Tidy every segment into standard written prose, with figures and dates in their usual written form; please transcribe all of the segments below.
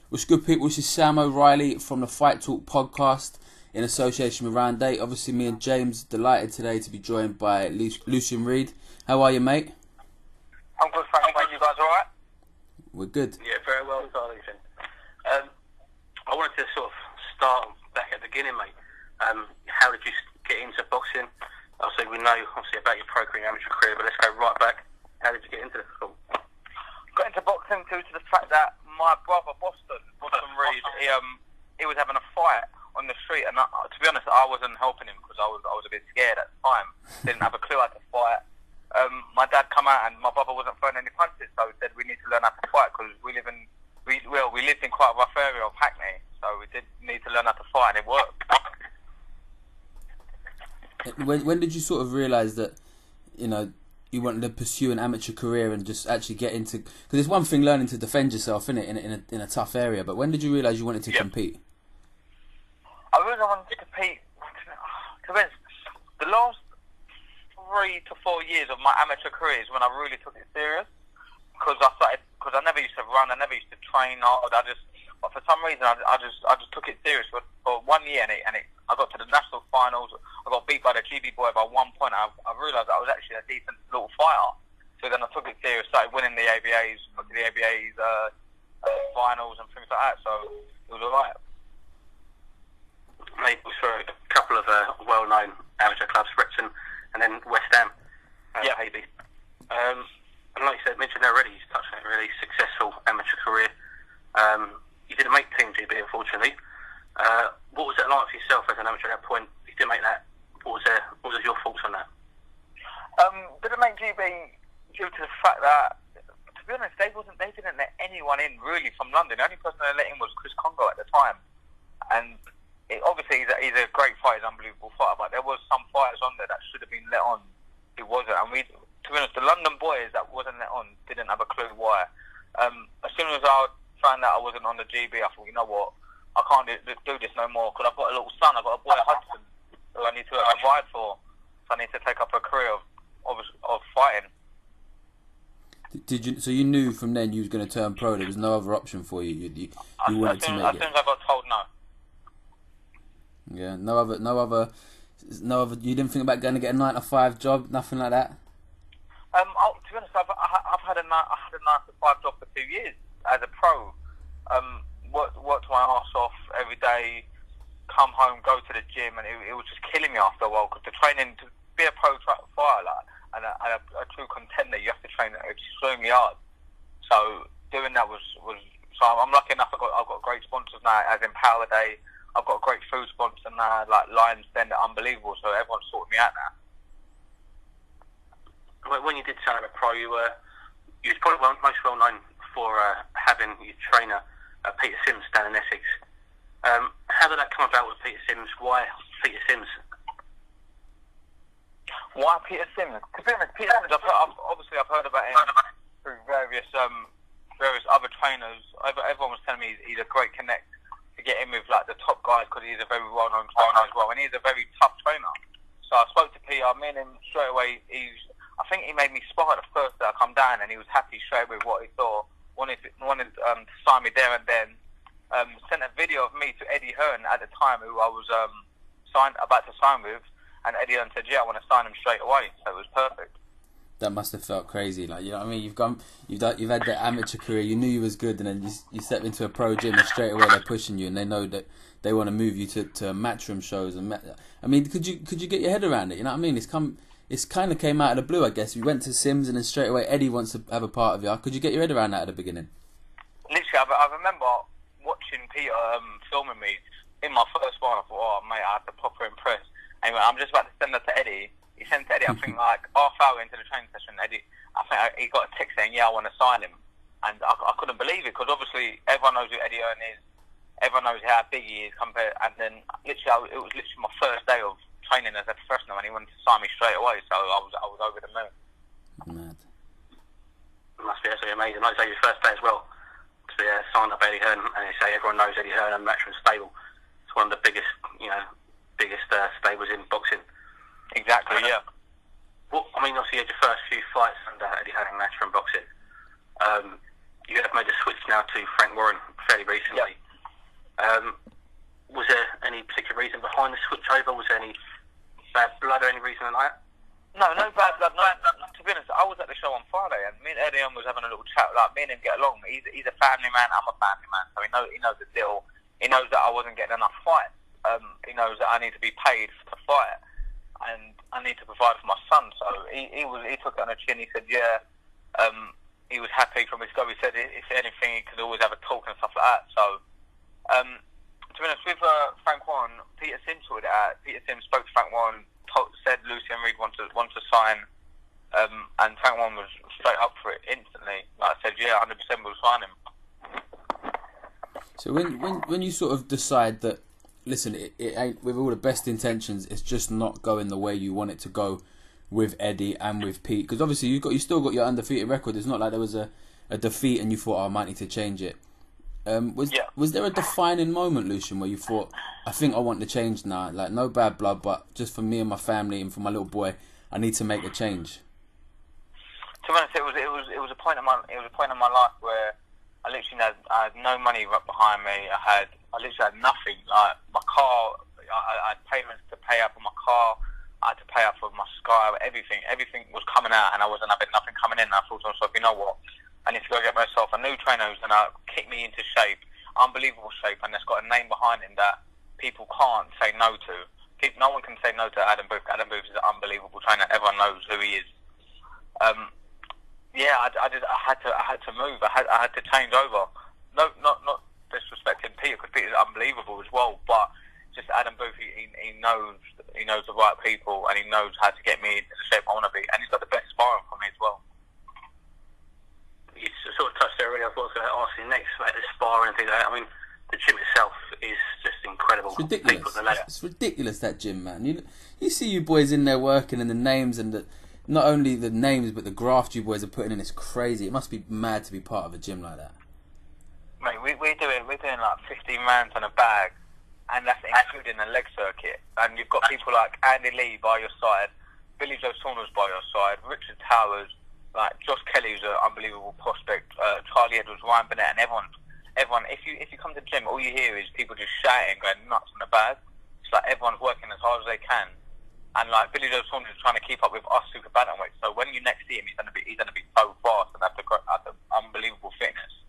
What's good, people? This is Sam O'Reilly from the Fight Talk podcast in association with Round 8. Obviously, me and James delighted today to be joined by Lucien Reid. How are you, mate? I'm good, thanks, mate. You guys alright? We're good. Yeah, very well, Lucien. I wanted to sort of start back at the beginning, mate. How did you get into boxing? Obviously, we know about your pro career, amateur career, but let's go right back. How did you get into the sport? Got into boxing due to the fact that my brother Boston Reid, he was having a fight on the street, and to be honest, I wasn't helping him because I was a bit scared at the time. Didn't have a clue how to fight. My dad come out and my brother wasn't throwing any punches, so he said we need to learn how to fight because we lived in quite a rough area of Hackney, so we did need to learn how to fight, and it worked. When did you sort of realise that, you wanted to pursue an amateur career and just actually get into... Because it's one thing learning to defend yourself, in a tough area, but when did you realise you wanted to compete? I really wanted to compete. To be honest, the last 3 to 4 years of my amateur career is when I really took it serious. Because I never used to run, I never used to train hard. But for some reason, I just took it serious for 1 year, and I got to the national finals. I got beat by the GB boy by 1 point. I realised I was actually a decent little fighter. So then I took it serious, started winning the ABAs, got to the ABAs finals and things like that. So it was alright. Mate, for a couple of well-known amateur clubs, Wrexham and then West Ham, Haby. And like you said, mentioned already, you touched on a really successful amateur career. You didn't make Team GB, unfortunately. What was it like for yourself as an amateur at that point? You didn't make that. What was your thoughts on that? Didn't make GB due to the fact that, to be honest, they didn't let anyone in really from London. The only person they let in was Chris Congo at the time, and obviously he's a great fighter, he's an unbelievable fighter. But there was some fighters on there that should have been let on. He wasn't, and to be honest, the London boys that wasn't let on didn't have a clue why. As soon as I found out I wasn't on the GB, I thought, you know what, I can't do this no more because I've got a little son, I've got a boy at Hudson who I need to provide for, so I need to take up a career of fighting. Did you? So you knew from then you was going to turn pro. There was no other option for you. You wanted to make it. As soon as I got told no. Yeah, no other. You didn't think about going to get a 9 to 5 job, nothing like that. To be honest, I've had a 9 to 5 job for 2 years as a pro. Worked my arse off every day. Come home, go to the gym, and it was just killing me after a while because the training to be a pro fighter and a true contender, you have to train extremely hard. So doing that was so I'm lucky enough. I've got great sponsors now, as in Power Day. I've got a great food sponsor now, like Lions Den, they're unbelievable. So everyone's sorting me out now. When you did turn a pro, you was probably most well known for having your trainer Peter Sims down in Essex. How did that come about with Peter Sims? Why Peter Sims? Why Peter Sims? To be honest, Peter Sims, I've heard about him through various other trainers. Everyone was telling me he's a great connect to get in with like the top guys because he's a very well-known trainer as well, and he's a very tough trainer. So I spoke to Peter, me and him straight away. I think he made me spar the first day I come down, and he was happy straight with what he saw. Wanted to sign me there and then. Sent a video of me to Eddie Hearn at the time, who I was about to sign with, and Eddie Hearn said, "Yeah, I want to sign him straight away." So it was perfect. That must have felt crazy, like, you know what I mean? You've had that amateur career. You knew you was good, and then you step into a pro gym, and straight away they're pushing you, and they know that they want to move you to matchroom shows. I mean, could you get your head around it? You know what I mean? It's kind of came out of the blue, I guess. You went to Sims, and then straight away Eddie wants to have a part of you. Could you get your head around that at the beginning? Literally, I remember watching Peter filming me in my first one. I thought, oh mate, I had to proper impress. Anyway, I'm just about to send that to Eddie. He sent to Eddie, I think like half hour into the training session, Eddie, I think he got a text saying, yeah, I want to sign him. And I couldn't believe it because obviously everyone knows who Eddie Hearn is. Everyone knows how big he is compared. And then it was literally my first day of training as a professional, and he wanted to sign me straight away. So I was over the moon. Mad. Must be absolutely amazing. Like you say, your first day as well. To be signed up Eddie Hearn, and they say everyone knows Eddie Hearn and Matchroom Stable. It's one of the biggest stables in boxing. Exactly, yeah. Well, I mean, obviously you had your first few fights under Eddie Hearn and Matchroom Boxing. You have made a switch now to Frank Warren fairly recently. Was there any particular reason behind the switch over? Was there any bad blood or any reason like that? No bad blood. No, to be honest, I was at the show on Friday, and me and Eddie was having a little chat. Like, me and him get along. He's a family man. I'm a family man, so he knows the deal. He knows that I wasn't getting enough fights. He knows that I need to be paid to fight, and I need to provide for my son. So he took it on the chin. He said, yeah. He was happy from his go. He said, if anything, he could always have a talk and stuff like that. So, to be honest, with Frank Warren, Peter Sim sorted it out. Peter Sim spoke to Frank Warren, said Lucien Reid wants to sign, and Frank Warren was straight up for it instantly. Like I said, yeah, 100% we'll sign him. So when you sort of decide that, listen, it ain't, with all the best intentions, it's just not going the way you want it to go with Eddie and with Pete, because obviously you still got your undefeated record. It's not like there was a defeat and you thought, I might need to change it. Was there a defining moment, Lucien, where you thought, I think I want to change now? Like, no bad blood, but just for me and my family and for my little boy, I need to make a change. To be honest, it was a point in my life where I literally had no money right behind me. I literally had nothing. Like, my car, I had payments to pay up on my car. I had to pay up for my Sky. Everything was coming out, and I wasn't having nothing coming in. And I thought to myself, you know what? I need to go get myself a new trainer who's going to kick me into shape, unbelievable shape, and that's got a name behind him that people can't say no to. No one can say no to Adam Booth. Adam Booth is an unbelievable trainer. Everyone knows who he is. Yeah, I had to move. I had to change over. No, not disrespecting Peter, because Peter's unbelievable as well. But just Adam Booth, he knows the right people, and he knows how to get me into the shape I want to be, and he's got the best sparring for me as well. You sort of touched there already. I was going to ask you next about the sparring and things like that. I mean, the gym itself is just incredible. It's ridiculous. It's ridiculous, that gym, man. You see you boys in there working, and the names, and not only the names but the graft you boys are putting in is crazy. It must be mad to be part of a gym like that. Mate, we're doing like 15 rounds on a bag, and that's including the leg circuit. And you've got people like Andy Lee by your side, Billy Joe Saunders by your side, Richard Towers, like Josh Kelly's an unbelievable prospect, Charlie Edwards, Ryan Burnett, and everyone. If you come to the gym, all you hear is people just shouting, going nuts on the bag. It's like everyone's working as hard as they can, and like Billy Joe Saunders is trying to keep up with us super bantamweights. So when you next see him, he's gonna be so fast and have the unbelievable fitness.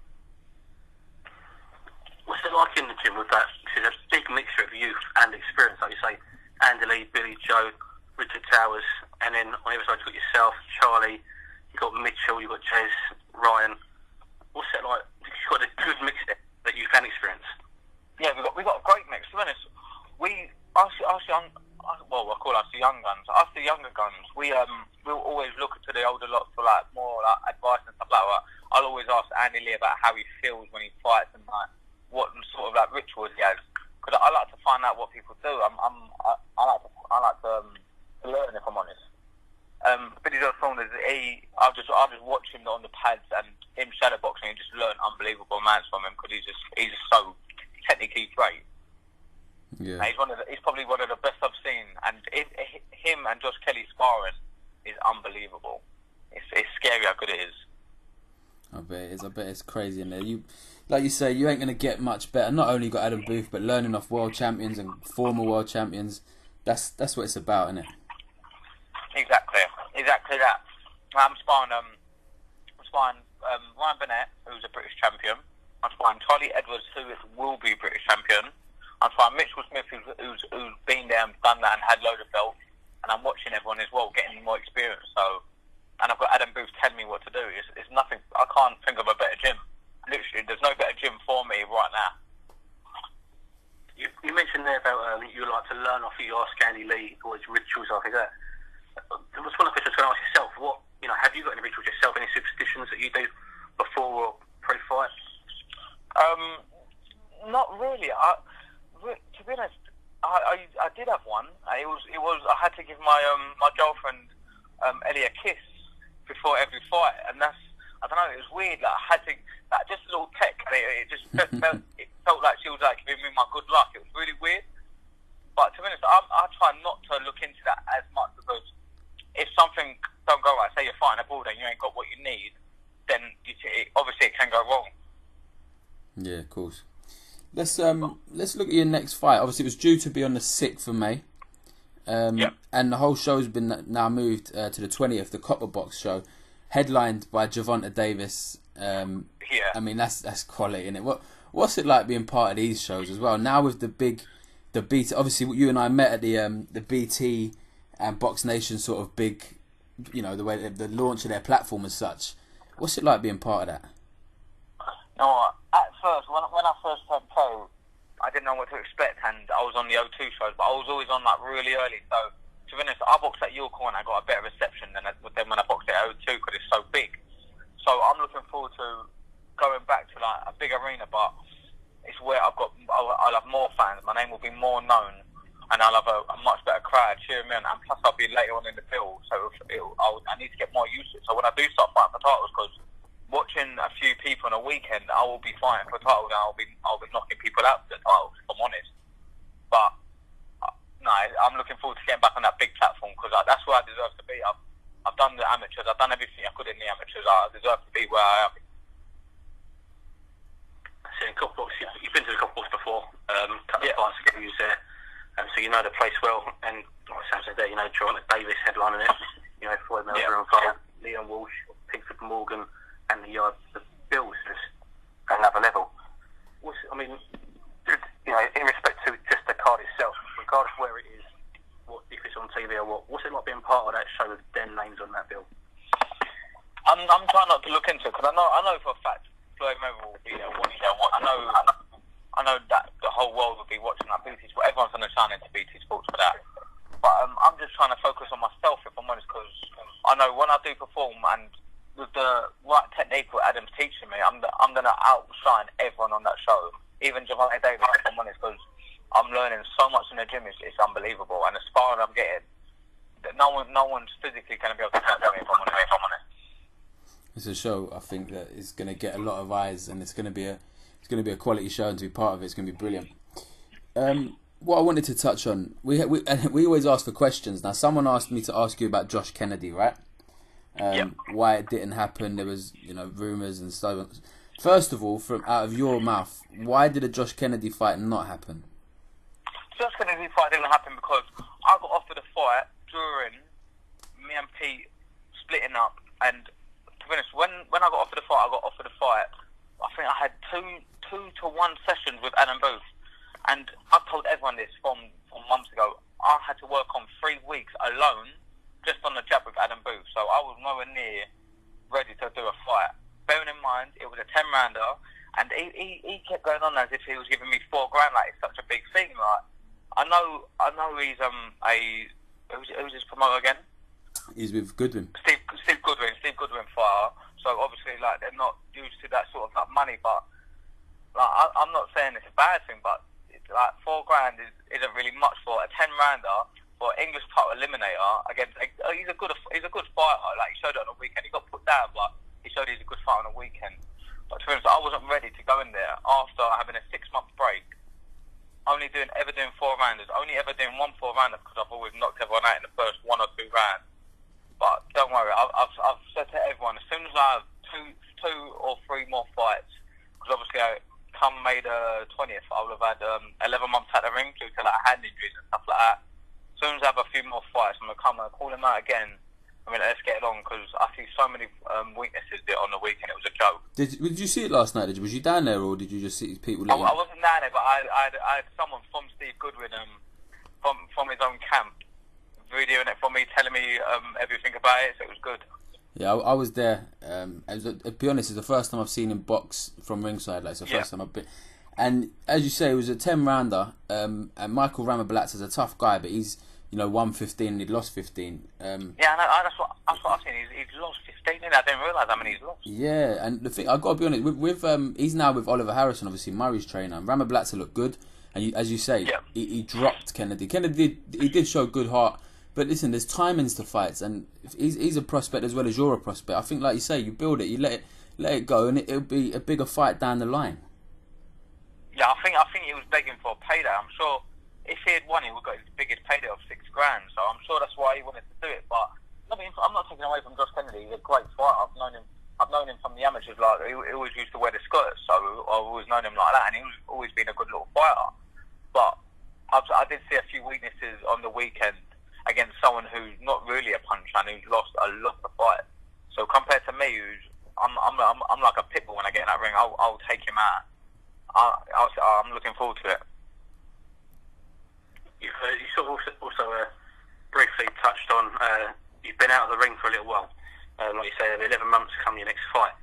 What's it like in the gym with that? It's a big mixture of youth and experience, like you say, Andy Lee, Billy Joe, Richard Towers, and then on the other side you've got yourself, Charlie, you've got Mitchell, you've got Jez, Ryan. What's it like? You've got a good mix there that you've had experience. Yeah, we've got a great mix. To be honest, I call us the young guns. Us the younger guns, we'll always look to the older lot for like more like advice and stuff like that. I'll always ask Andy Lee about how he feels when he fights and like what sort of like rituals he has, because I like to find out what people do. I like to learn, if I'm honest. Billy Joe Saunders, I'll just watch him on the pads and him shadowboxing and just learn unbelievable amounts from him, because he's just so technically great. Yeah. And he's probably one of the best I've seen, and him and Josh Kelly sparring is unbelievable. It's scary how good it is. I bet it's crazy in there. Like you say, you ain't gonna get much better. Not only got Adam Booth, but learning off world champions and former world champions. That's what it's about, isn't it? Exactly that. I'm sparring Ryan Burnett, who's a British champion. I'm sparring Charlie Edwards, who will be a British champion. I'm sparring Mitchell Smith, who's been there and done that and had loads of belts. And I'm watching everyone as well, getting more experience. So, and I've got Adam Booth telling me what to do. It's nothing. I can't think of a better gym. Literally, there's no better gym for me right now. You mentioned there about you like to learn off your Andy Lee or his rituals, I think that. There was one question I was going to ask yourself. Have you got any rituals yourself? Any superstitions that you do before or pre-fight? Not really. To be honest, I did have one. It was I had to give my girlfriend Ellie a kiss before every fight, and that's, I don't know, it was weird. Like, I had to, like, just a little peck. It just felt like she was like giving me my good luck. It was really weird. But to be honest, I try not to look into that as much, because if something don't go right, say you're fighting a ball and you ain't got what you need, then obviously it can go wrong. Yeah, of course. let's look at your next fight. Obviously, it was due to be on the 6th of May. And the whole show's been now moved to the 20th, the Copper Box show, headlined by Gervonta Davis. I mean, that's quality, innit? What's it like being part of these shows as well? Now with the BT, obviously you and I met at the BT and Box Nation sort of big, the way the launch of their platform as such. What's it like being part of that? No, at first, when I first turned pro, I didn't know what to expect, and I was on the O2 shows, but I was always on like really early. So to be honest, I boxed at your corner, I got a better reception than when I boxed at O2 because it's so big. So I'm looking forward to going back to like a big arena, but it's where I'll have more fans. My name will be more known, and I'll have a much better crowd cheering me on. And plus, I'll be later on in the bill, so I need to get more used to it. So when I do start fighting for titles, because watching a few people on a weekend, I will be fighting for titles, and I'll be knocking people out for the titles, if I'm honest. But no, I'm looking forward to getting back on that big platform because that's where I deserve to be. I've done the amateurs, I've done everything I could in the amateurs. I deserve to be where I am. So in Cockbox, you've been to the Cockbox before, couple of fights ago you was there, so you know the place well, and like Sam said there, Gervonta Davis headlining it, Floyd Mayweather and Fold, Leon Walsh, Pickford Morgan, and the Bills is another level. In respect to just the card itself, regardless of where it is, if it's on TV or what's it like being part of that show with them names on that bill? I'm trying not to look into it because I know for a fact Floyd Mayweather will be there watching. I know that the whole world will be watching that BT Sports. Everyone's going to sign into BT Sports for that. But I'm just trying to focus on myself, if I'm honest, because I know when I do perform and with the right technique what Adam's teaching me, I'm going to outshine everyone on that show. Even Gervonta Davis, if I'm honest, because I'm learning so much in the gym, it's unbelievable. And the sparring I'm getting, no one's physically going to be able to catch me, if I'm honest. It's a show I think that is going to get a lot of eyes, and it's going to be a quality show, and to be part of it, it's going to be brilliant. What I wanted to touch on, we always ask for questions. Now, someone asked me to ask you about Josh Kennedy, right? Why it didn't happen. There was, rumours and stuff. First of all, from out of your mouth, why did a Josh Kennedy fight not happen? Josh Kennedy fight didn't happen because I got offered a fight during me and Pete splitting up, and to be honest, when I got offered a fight, I think I had two to one sessions with Adam Booth, and I've told everyone this from months ago. I had to work on 3 weeks alone just on the jab with Adam Booth, so I was nowhere near ready to do a fight. Bearing in mind, it was a 10-rounder, and he kept going on as if he was giving me $4 grand, like it's such a big thing. Like I know he's who's his promoter again? He's with Goodwin. Steve Goodwin fighter. So obviously, like they're not used to that sort of like money, but like I'm not saying it's a bad thing, but like $4 grand isn't really much for a 10-rounder. For English title eliminator against, he's a good fighter. Like he showed it on the weekend. He got put down, but he showed he's a good fighter on the weekend. But to be honest, I wasn't ready to go in there after having a 6-month break, only ever doing 4 rounders, only ever doing 1 4-rounder because I've always knocked everyone out in the first 1 or 2 rounds. But don't worry, I've said to everyone, as soon as I have two or 3 more fights, because obviously come May the 20th, I will have had 11 months out of the ring due to like hand injuries and stuff like that. As soon as I have a few more fights, I'm going to come and call him out again. I mean, let's get it on because I see so many weaknesses there on the weekend. It was a joke. Did you see it last night? Was you down there, or did you just see people? I wasn't down there, but I had someone from Steve Goodwin, from his own camp, videoing it for me, telling me everything about it. So it was good. Yeah, I was there. To be honest, it's the first time I've seen him box from ringside. Like it's the first time I've been. And as you say, it was a 10-rounder. And Michael Ramablatz is a tough guy, but he's 115 and he'd lost 15. Yeah, I know, that's what I've seen. He's lost 15, and I didn't realise how many he's lost. Yeah, and the thing, I've got to be honest, with he's now with Oliver Harrison, obviously, Murray's trainer, and Ramablatz looked good. And as you say, he dropped Kennedy. Kennedy did show good heart. But listen, there's timings to fights, and he's a prospect as well as you're a prospect. I think, like you say, you build it, you let it go, and it'll be a bigger fight down the line. Yeah, I think he was begging for a payday. I'm sure if he had won, he would have got his biggest payday of $6 grand. So I'm sure that's why he wanted to do it. But I mean, I'm not taking away from Josh Kennedy. He's a great fighter. I've known him from the amateurs. Like he always used to wear the skirts, so I've always known him like that, and he's always been a good weekend against someone who's not really a puncher and who's lost a lot of fights. So compared to me, I'm like a pit bull when I get in that ring. I'll take him out. I'm looking forward to it. You sort of also briefly touched on you've been out of the ring for a little while. Like you say, 11 months to come your next fight.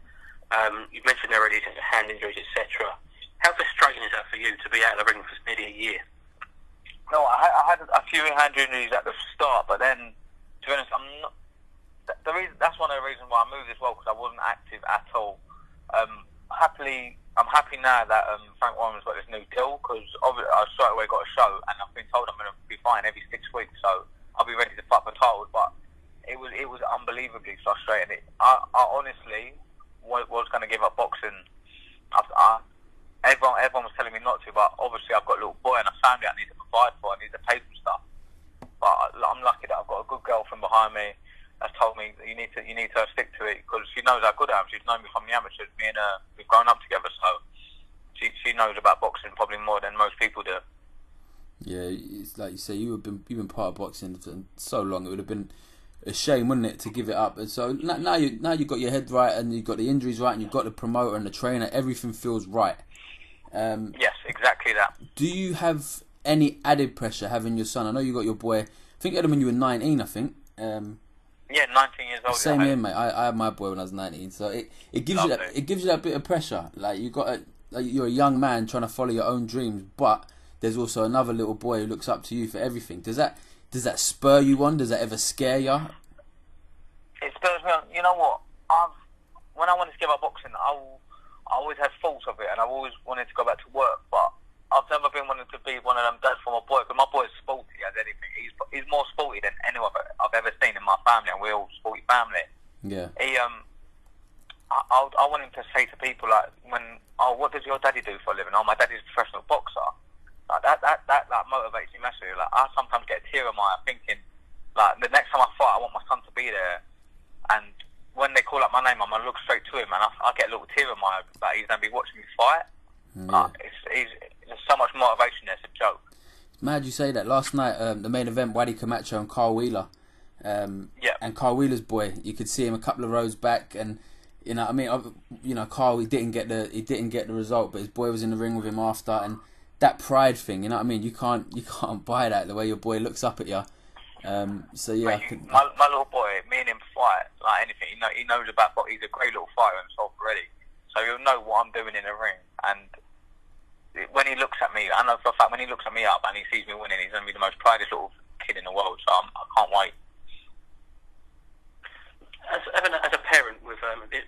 You've mentioned already hand injuries, etc. How frustrating is that for you to be out of the ring for nearly a year? No, I had a few hand injuries at the start, but then, to be honest, I'm not. That's one of the reasons why I moved as well, because I wasn't active at all. I'm happy now that Frank Warren's got this new deal, because I straight away got a show, and I've been told I'm going to be fighting every 6 weeks, so I'll be ready to fight for titles. But it was unbelievably frustrating. I honestly was going to give up boxing. Everyone was telling me not to, but obviously I've got a little boy and a family I need to provide for. I need to pay for stuff. But I'm lucky that I've got a good girlfriend behind me that's told me that you need to stick to it, because she knows how good I am. She's known me from the amateurs. Me and her, we've grown up together, so she knows about boxing probably more than most people do. Yeah, it's like you say, you've been part of boxing for so long. It would have been a shame, wouldn't it, to give it up? And so now you've got your head right, and you've got the injuries right, and you've got the promoter and the trainer. Everything feels right. Yes, exactly that. Do you have any added pressure having your son? I know you got your boy. I think you had him when you were 19. I think. Yeah, 19 years old. Same here, mate. I had my boy when I was 19. So it gives you that bit of pressure. Like you're a young man trying to follow your own dreams, but there's also another little boy who looks up to you for everything. Does that spur you on? Does that ever scare you? It spurs me on. You know what? When I wanted to give up boxing, I always had thoughts of it, and I've always wanted to go back to work, but I've never been wanting to be one of them dads for my boy, because my boy is sporty as anything. He's more sporty than anyone I've ever seen in my family, and we're all sporty family. Yeah. I want him to say to people like, what does your daddy do for a living? Oh, my daddy's a professional boxer. Like that motivates me massively. Like, I sometimes get a tear in my eye thinking, like, the next time I fight, I want my son to be there, and when they call up my name, I'm going to look straight to him, and I get a little tear in my eye that he's going to be watching me fight. Yeah. There's so much motivation there, it's a joke. It's mad you say that. Last night, the main event, Waddy Camacho and Carl Wheeler. And Carl Wheeler's boy, you could see him a couple of rows back, and Carl, he didn't get the result, but his boy was in the ring with him after, and that pride thing, you know what I mean? You can't buy that, the way your boy looks up at you. So yeah, my little boy, me and him fight like anything. He knows about boxing. He's a great little fighter himself already, so he'll know what I'm doing in the ring. And when he looks at me, I know for a fact when he looks at me up and he sees me winning, he's going to be the most proudest little kid in the world. So I can't wait. As a parent with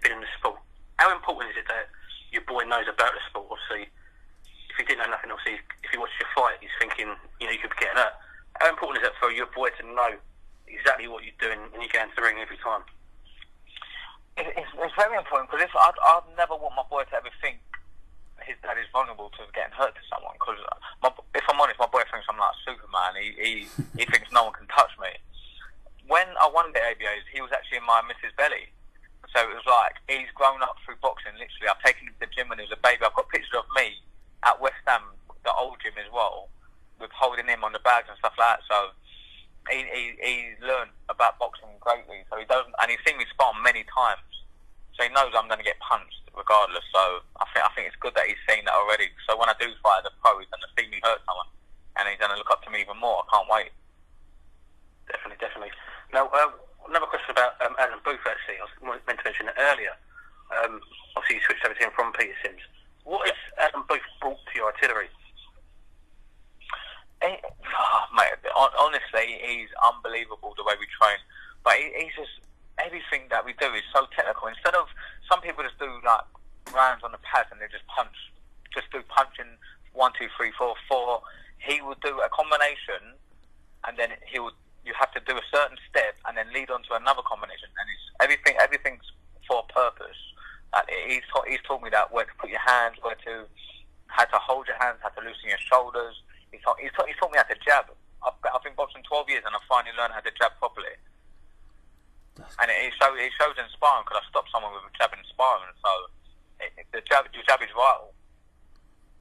been in the sport, how important is it that your boy knows about the sport? Obviously, if he didn't know nothing, obviously, if he watches your fight, he's thinking, you could be getting hurt. How important is it for your boy to know exactly what you're doing when you get into the ring every time? It's very important, because I'd never want my boy to ever think his dad is vulnerable to getting hurt to someone. Because if I'm honest, my boy thinks I'm like Superman. He thinks no one can touch me. When I won the ABAs, he was actually in my missus' belly. So it was like, he's grown up through boxing, literally. I've taken him to the gym when he was a baby. I've got pictures of me at West Ham, the old gym as well, with holding him on the bags and stuff like that. So he's learned about boxing greatly. So he doesn't, and he's seen me spar many times. So he knows I'm going to get punched regardless. So I think it's good that he's seen that already. So when I do fight as a pro, he's going to see me hurt someone, and he's going to look up to me even more. I can't wait. Definitely. Now, another question about Adam Booth, actually. I was meant to mention it earlier. Obviously, you switched over to him from Peter Sims. What has Adam Booth brought to your artillery? Mate, honestly, he's unbelievable the way we train. But he's just, everything that we do is so technical. Instead of, some people just do like rounds on the pad and they just do punching 1, 2, 3, 4, 4. He would do a combination, and then you have to do a certain step and then lead on to another combination. And everything's for a purpose. He's taught me that where to put your hands, how to hold your hands, how to loosen your shoulders. He's taught me how to jab. I've been boxing 12 years and I finally learned how to jab properly. And it shows in sparring, because I stopped someone with a jab in sparring. So your jab is vital.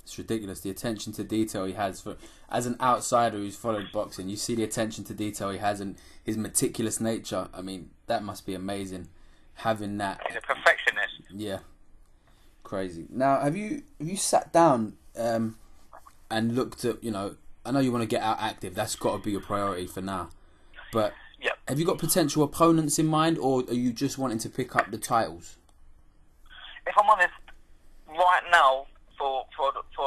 It's ridiculous. The attention to detail he has. As an outsider who's followed boxing, you see the attention to detail he has and his meticulous nature. I mean, that must be amazing. Having that. He's a perfectionist. Yeah. Crazy. Now, have you sat down and looked at, I know you want to get out active. That's got to be your priority for now. But have you got potential opponents in mind, or are you just wanting to pick up the titles? If I'm honest, right now, for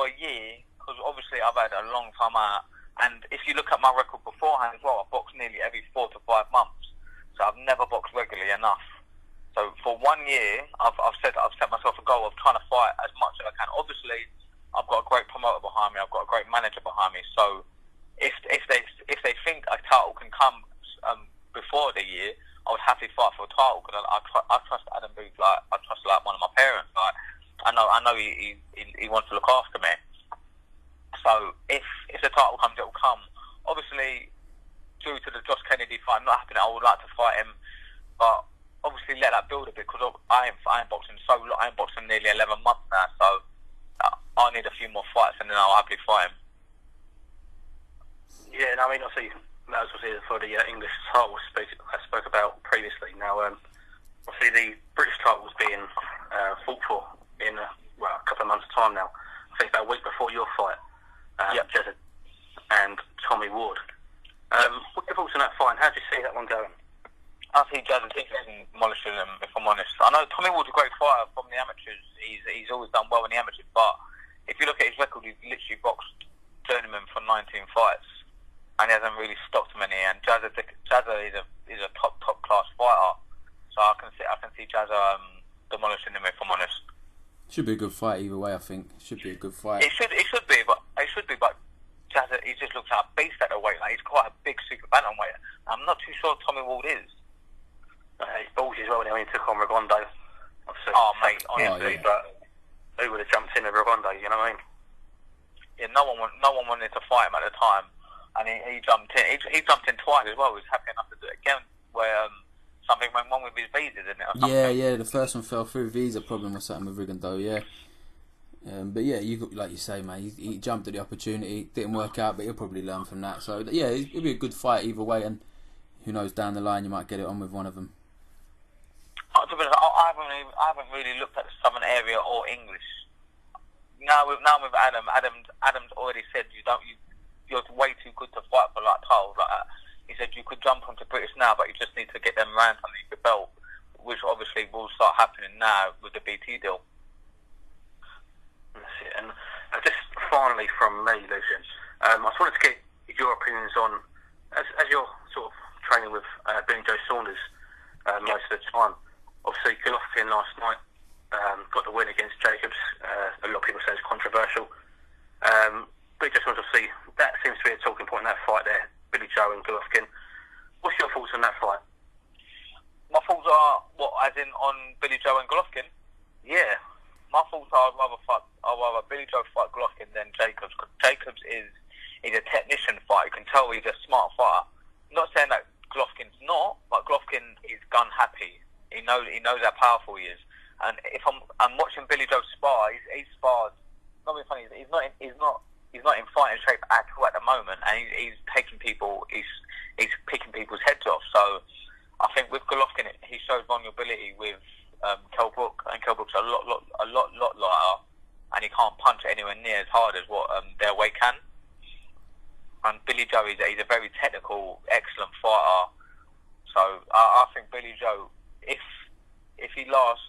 a year, because obviously I've had a long time out, and if you look at my record beforehand as well, I've boxed nearly every 4 to 5 months, so I've never boxed regularly enough. So for 1 year, I've set myself a goal of trying to fight as much as I can. Obviously, I've got a great promoter behind me, I've got a great manager behind me. So if they think a title can come before the year, I would happily fight for a title, because I trust Adam Booth like I trust like one of my parents. Like I know he wants to look after me. So if the title comes, it will come. Obviously, due to the Josh Kennedy fight not happening, I would like to fight him, but obviously let that build a bit, because I ain't boxing I ain't boxing nearly 11 months now. So I need a few more fights, and then I'll happily fight him. Yeah, and I mean, obviously, that was obviously for the English title I spoke about previously. Now, obviously, the British title was being fought for in a couple of months' time now. I think about a week before your fight, Jezza and Tommy Ward. What's your thoughts on that fight? How do you see that one going? I see Jezza demolishing him, if I'm honest. I know Tommy Ward's a great fighter from the amateurs. He's always done well in the amateurs, but if you look at his record, he's literally boxed journeyman for 19 fights, and he hasn't really stopped many. And Jezza is a top class fighter, so I can see Jezza demolishing him, if I'm honest. Should be a good fight either way. I think should be a good fight. It should be, but Jezza, he just looks like a beast at the weight. Like, he's quite a big super bantamweight. I'm not too sure Tommy Ward is. He's ballsy as well when he took on Regondo. Oh mate, honestly, but who would have jumped in with Regondo? You know what I mean? Yeah, no one wanted to fight him at the time, and he jumped in. He jumped in twice as well. He was happy enough to do it again, where something went wrong with his visa, didn't it? Yeah. The first one fell through. Visa problem or something with Rigondeaux. Yeah. But yeah, like you say, man, he jumped at the opportunity. Didn't work out, but he'll probably learn from that. So yeah, it'll be a good fight either way, and who knows, down the line you might get it on with one of them. To be honest, I haven't really looked at the Southern area or English. Now with Adam's already said you're way too good to fight for like titles like that. He said you could jump onto British now, but you just need to get them rounds underneath the belt, which obviously will start happening now with the BT deal. That's it. And just finally from me, Lucien, I just wanted to get your opinions on, as you're sort of training with Billy Joe Saunders most of the time. Obviously, Golovkin last night got the win against Jacobs. A lot of people say it's controversial. Billy Joe Saunders, obviously, that seems to be a talking point in that fight there, Billy Joe and Golovkin. What's your thoughts on that fight? My thoughts are, as in on Billy Joe and Golovkin? Yeah. My thoughts are I'd rather Billy Joe fight Golovkin than Jacobs, because Jacobs is a technician fighter. You can tell he's a smart fighter. I'm not saying that Golovkin's not, but Golovkin is gun happy. He knows how powerful he is. And if I'm watching Billy Joe spar, he spars. Not being funny, he's not in fighting shape at all at the moment, and he's taking people. He's picking people's heads off. So I think with Golovkin, he shows vulnerability with Kell Brook, and Kell Brook's a lot lighter, and he can't punch anywhere near as hard as what their weight can. And Billy Joe he's a very technical, excellent fighter. So I think Billy Joe, if he lasts,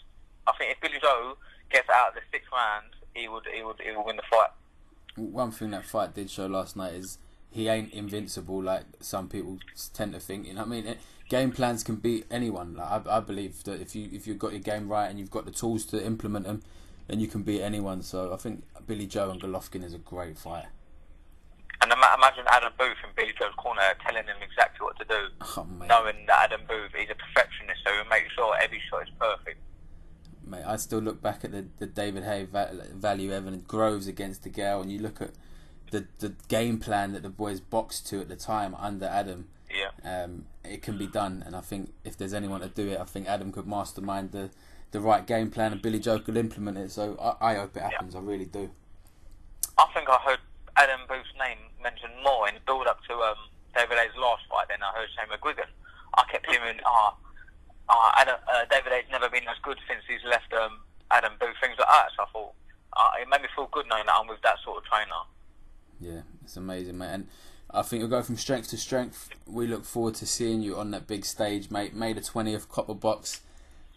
I think if Billy Joe gets out of the 6th round, he will win the fight. One thing that fight did show last night is he ain't invincible like some people tend to think. You know what I mean? Game plans can beat anyone. Like, I believe that if you've got your game right and you've got the tools to implement them, then you can beat anyone. So I think Billy Joe and Golovkin is a great fight. And imagine Adam Booth in Billy Joe's corner telling him exactly what to do, knowing that Adam Booth is a perfectionist, so he'll make sure every shot is perfect. Mate, I still look back at the David Hay value Evan Groves against the Gale, and you look at the game plan that the boys boxed to at the time under Adam. Yeah. It can be done, and I think if there's anyone to do it, I think Adam could mastermind the right game plan, and Billy Joe could implement it. So I hope it happens. I really do. I think I heard Adam Booth's name mentioned more in the build-up to David A's last fight than I heard Shane McGuigan. I kept hearing, David A's never been as good since he's left Adam Booth, things like that. So I thought, it made me feel good knowing that I'm with that sort of trainer. Yeah, it's amazing, mate. And I think we'll go from strength to strength. We look forward to seeing you on that big stage, mate. May the 20th, Copper Box.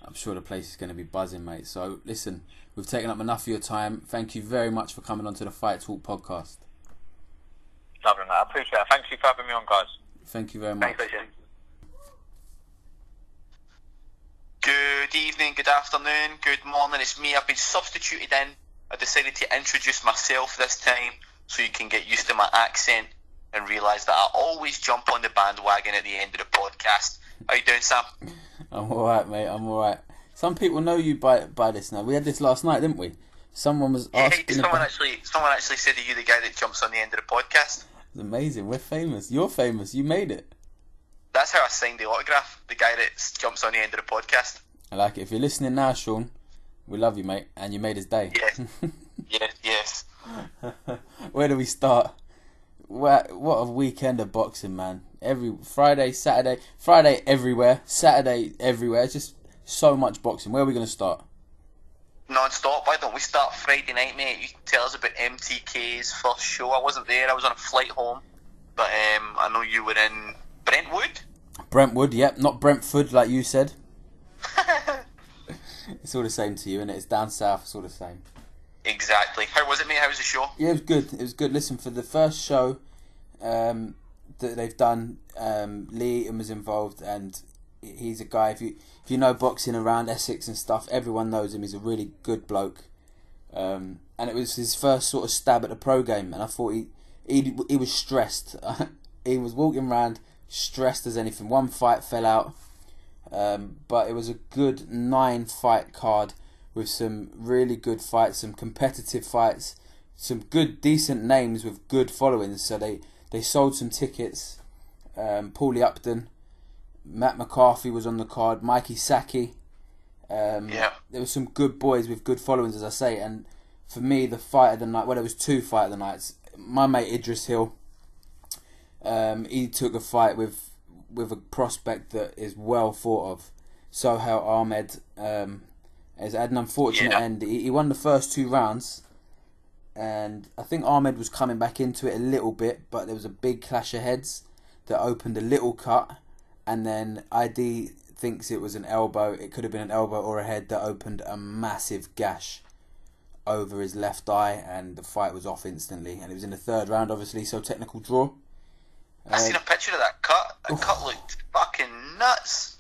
I'm sure the place is going to be buzzing, mate. So, listen, we've taken up enough of your time. Thank you very much for coming onto the Fight Talk podcast. Lovely, mate. I appreciate it. Thank you for having me on, guys. Thank you very much. Thanks, Lucien. Good evening, good afternoon, good morning. It's me. I've been substituted in. I decided to introduce myself this time so you can get used to my accent and realise that I always jump on the bandwagon at the end of the podcast. How you doing, Sam? I'm alright, mate. I'm alright. Some people know you by this now. We had this last night, didn't we? Someone was asking. Someone actually said that you're the guy that jumps on the end of the podcast. It's amazing. We're famous. You're famous. You made it. That's how I signed the autograph. The guy that jumps on the end of the podcast. I like it. If you're listening now, Sean, we love you, mate, and you made his day. Yes. yes. Where do we start? What a weekend of boxing, man. Every Friday, Saturday, Friday everywhere, Saturday everywhere. It's just so much boxing. Where are we going to start? Non-stop. Why don't we start Friday night, mate? You can tell us about MTK's first show. I wasn't there. I was on a flight home. But I know you were in Brentwood. Brentwood, yep. Not Brentford, like you said. It's all the same to you, and it's down south. It's all the same. Exactly. How was it, mate? How was the show? Yeah, it was good. It was good. Listen, for the first show that they've done, Lee was involved, and he's a guy. If you know boxing around Essex and stuff, everyone knows him. He's a really good bloke, and it was his first sort of stab at the pro game. And I thought he was stressed. He was walking around stressed as anything. One fight fell out, but it was a good 9-fight card with some really good fights, some competitive fights, some good decent names with good followings. So they sold some tickets. Paulie Upton, Matt McCarthy was on the card, Mikey Saki. There were some good boys with good followings, as I say. And for me, the fight of the night, well, there was 2 fight of the nights. My mate Idris Hill, he took a fight with a prospect that is well thought of. Sohail Ahmed has had an unfortunate end. He won the first 2 rounds, and I think Ahmed was coming back into it a little bit, but there was a big clash of heads that opened a little cut, and then ID thinks it was an elbow. It could have been an elbow or a head that opened a massive gash over his left eye, and the fight was off instantly. And it was in the 3rd round, obviously, so technical draw. I seen a picture of that cut. That cut looked fucking nuts,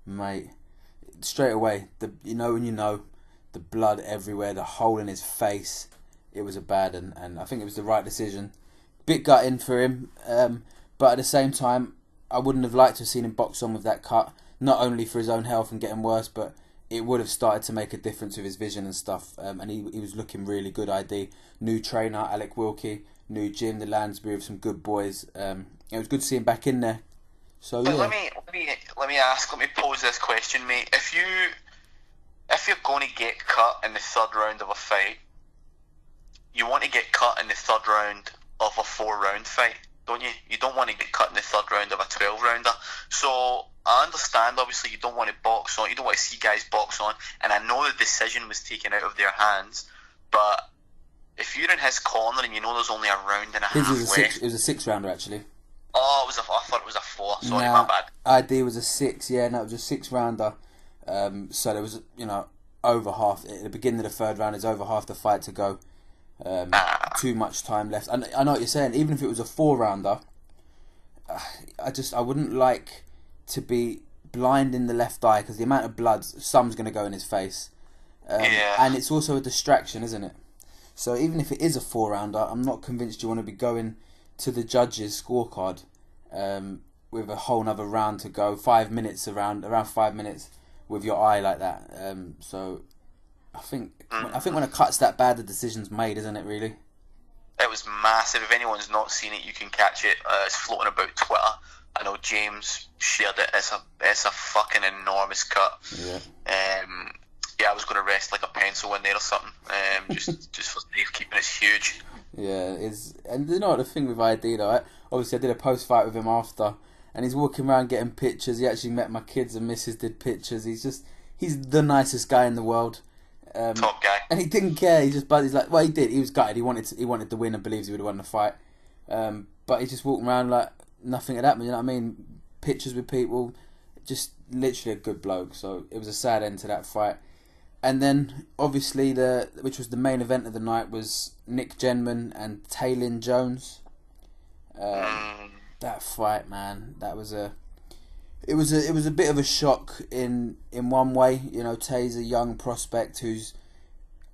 mate. Straight away, when you know, the blood everywhere, the hole in his face. It was a bad, and I think it was the right decision. Bit gutting for him, but at the same time, I wouldn't have liked to have seen him box on with that cut. Not only for his own health and getting worse, but it would have started to make a difference with his vision and stuff. And he was looking really good. ID, new trainer Alec Wilkie, new gym, the Lansbury, with some good boys. It was good to see him back in there. So yeah. Let me pose this question, mate. If you're going to get cut in the 3rd round of a fight, you want to get cut in the 3rd round of a 4-round fight, don't you? You don't want to get cut in the 3rd round of a 12-rounder. So I understand, obviously, you don't want to box on. You don't want to see guys box on. And I know the decision was taken out of their hands, but if you're in his corner and you know there's only a round and a half left. It was a 6-rounder, actually. Oh, I thought it was a 4. Sorry, my bad. ID was a 6, yeah, no, it was a 6-rounder. So there was, over half, at the beginning of the 3rd round, there's over half the fight to go. Too much time left. And I know what you're saying, even if it was a 4-rounder, I wouldn't like to be blind in the left eye, because the amount of blood, some's going to go in his face. And it's also a distraction, isn't it? So even if it is a 4-rounder, I'm not convinced you want to be going to the judges' scorecard with a whole nother round to go, 5 minutes around 5 minutes with your eye like that. So I think when a cut's that bad, the decision's made, isn't it? Really. It was massive. If anyone's not seen it, you can catch it. It's floating about Twitter. I know James shared it. It's a fucking enormous cut. Yeah. I was going to rest like a pencil in there or something. Just for safekeeping. It's huge. Yeah, and you know what the thing with ID though, obviously I did a post fight with him after, and he's walking around getting pictures. He actually met my kids and missus, did pictures. He's the nicest guy in the world. Top guy. And he didn't care. He's like, well, he did. He was gutted. He wanted to win and believes he would have won the fight. But he just walking around like nothing had happened. You know what I mean? Pictures with people, just literally a good bloke. So it was a sad end to that fight. And then obviously which was the main event of the night, was Nick Genman and Taylin Jones. That fight, man, it was a bit of a shock in one way. You know, Tay's a young prospect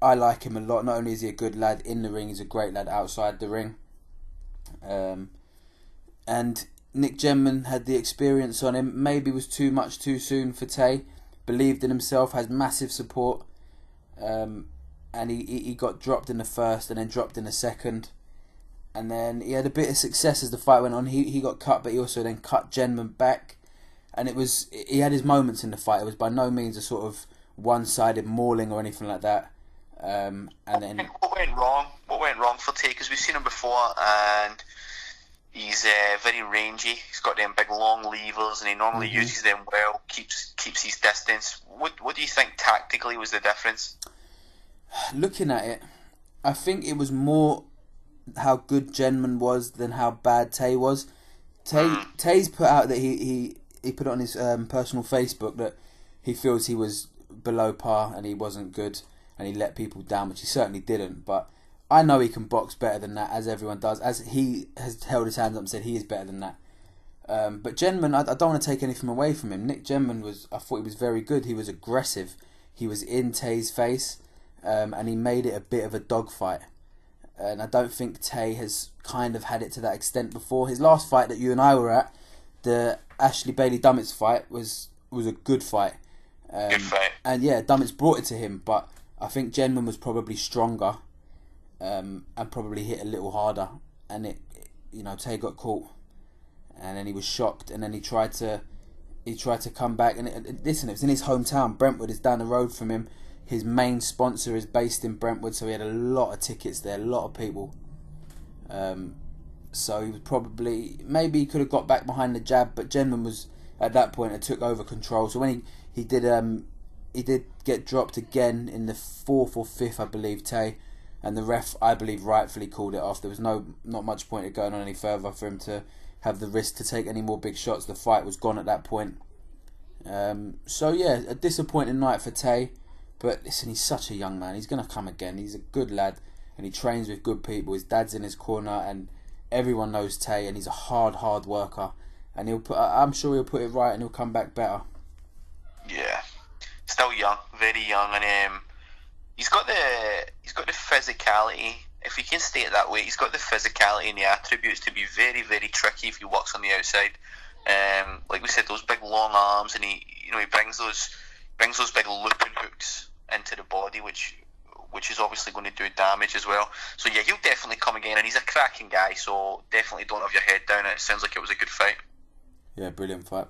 I like him a lot. Not only is he a good lad in the ring, he's a great lad outside the ring. And Nick Genman had the experience on him. Maybe was too much too soon for Tay. Believed in himself, has massive support. And he got dropped in the first and then dropped in the second. And then he had a bit of success as the fight went on. He got cut, but he also then cut Genman back. And he had his moments in the fight. It was by no means a sort of one-sided mauling or anything like that. And then what went wrong? What went wrong for Tay? Because we've seen him before, and he's very rangy. He's got them big long levers, and he normally uses them well. Keeps his distance. What do you think tactically was the difference? Looking at it, I think it was more how good Genman was than how bad Tay was. Tay's put out that he put it on his personal Facebook that he feels he was below par and he wasn't good and he let people down, which he certainly didn't. But I know he can box better than that, as everyone does. As he has held his hands up and said he is better than that. But Genman, I don't want to take anything away from him. Nick Genman I thought he was very good. He was aggressive. He was in Tay's face, and he made it a bit of a dogfight. And I don't think Tay has kind of had it to that extent before. His last fight that you and I were at, the Ashley Bailey Dummett's fight, was a good fight. Good fight. And yeah, Dummett's brought it to him, but I think Genman was probably stronger, and probably hit a little harder. And Tay got caught, and then he was shocked, and then he tried to come back. And listen, it was in his hometown. Brentwood is down the road from him. His main sponsor is based in Brentwood, so he had a lot of tickets there, a lot of people. So he was maybe he could have got back behind the jab, but Genman was at that point and took over control. So when he did get dropped again in the fourth or fifth, I believe, Tay, and the ref, I believe, rightfully called it off. There was not much point of going on any further for him to have the risk to take any more big shots. The fight was gone at that point. So yeah, a disappointing night for Tay. But listen, he's such a young man. He's going to come again. He's a good lad, and he trains with good people. His dad's in his corner, and everyone knows Tay, and he's a hard worker. And I'm sure he'll put it right, and he'll come back better. Yeah, still young, very young, and he's got the physicality. If you can state it that way, he's got the physicality and the attributes to be very, very tricky if he walks on the outside. Like we said, those big long arms, and he brings those big looping hooks into the body, which is obviously going to do damage as well. So yeah, he'll definitely come again, and he's a cracking guy, so definitely don't have your head down. It sounds like it was a good fight. Yeah, brilliant fight.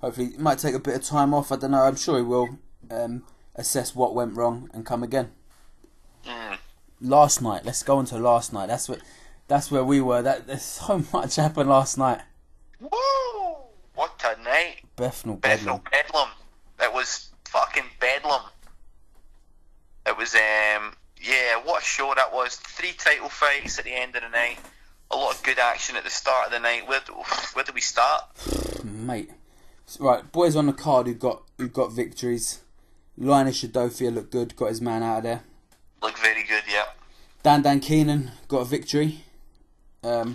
Hopefully he might take a bit of time off, I don't know, I'm sure he will assess what went wrong and come again. Last night, let's go on to last night. That's where we were. There's so much happened last night. Woo! What a night. Bethnal Bedlam. It was fucking bedlam. It was, what a show that was. 3 title fights at the end of the night. A lot of good action at the start of the night. Where do we start? Mate. Right, boys on the card who got victories. Linus Shadofia looked good, got his man out of there. Looked very good, yeah. Dan Keenan got a victory. Got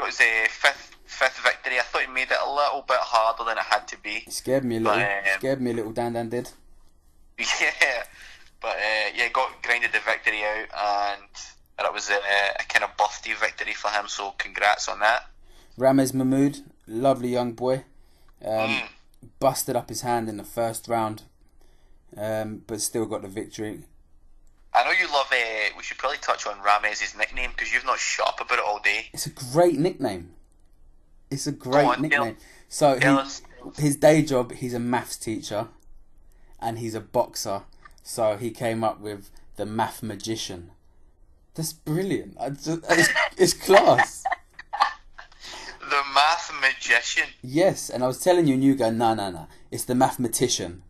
his fifth victory. I thought he made it a little bit harder than it had to be. It scared me a little. Dan did. Yeah, but got grinded the victory out, and that was a kind of birthday victory for him. So congrats on that. Ramez Mahmood, lovely young boy, busted up his hand in the first round, but still got the victory. I know you love. We should probably touch on Ramez's nickname because you've not shut up about it all day. It's a great nickname. So his day job, he's a maths teacher, and he's a boxer. So he came up with the Math Magician. That's brilliant. It's class. The Math Magician. Yes, and I was telling you, and you go, no. It's the mathematician.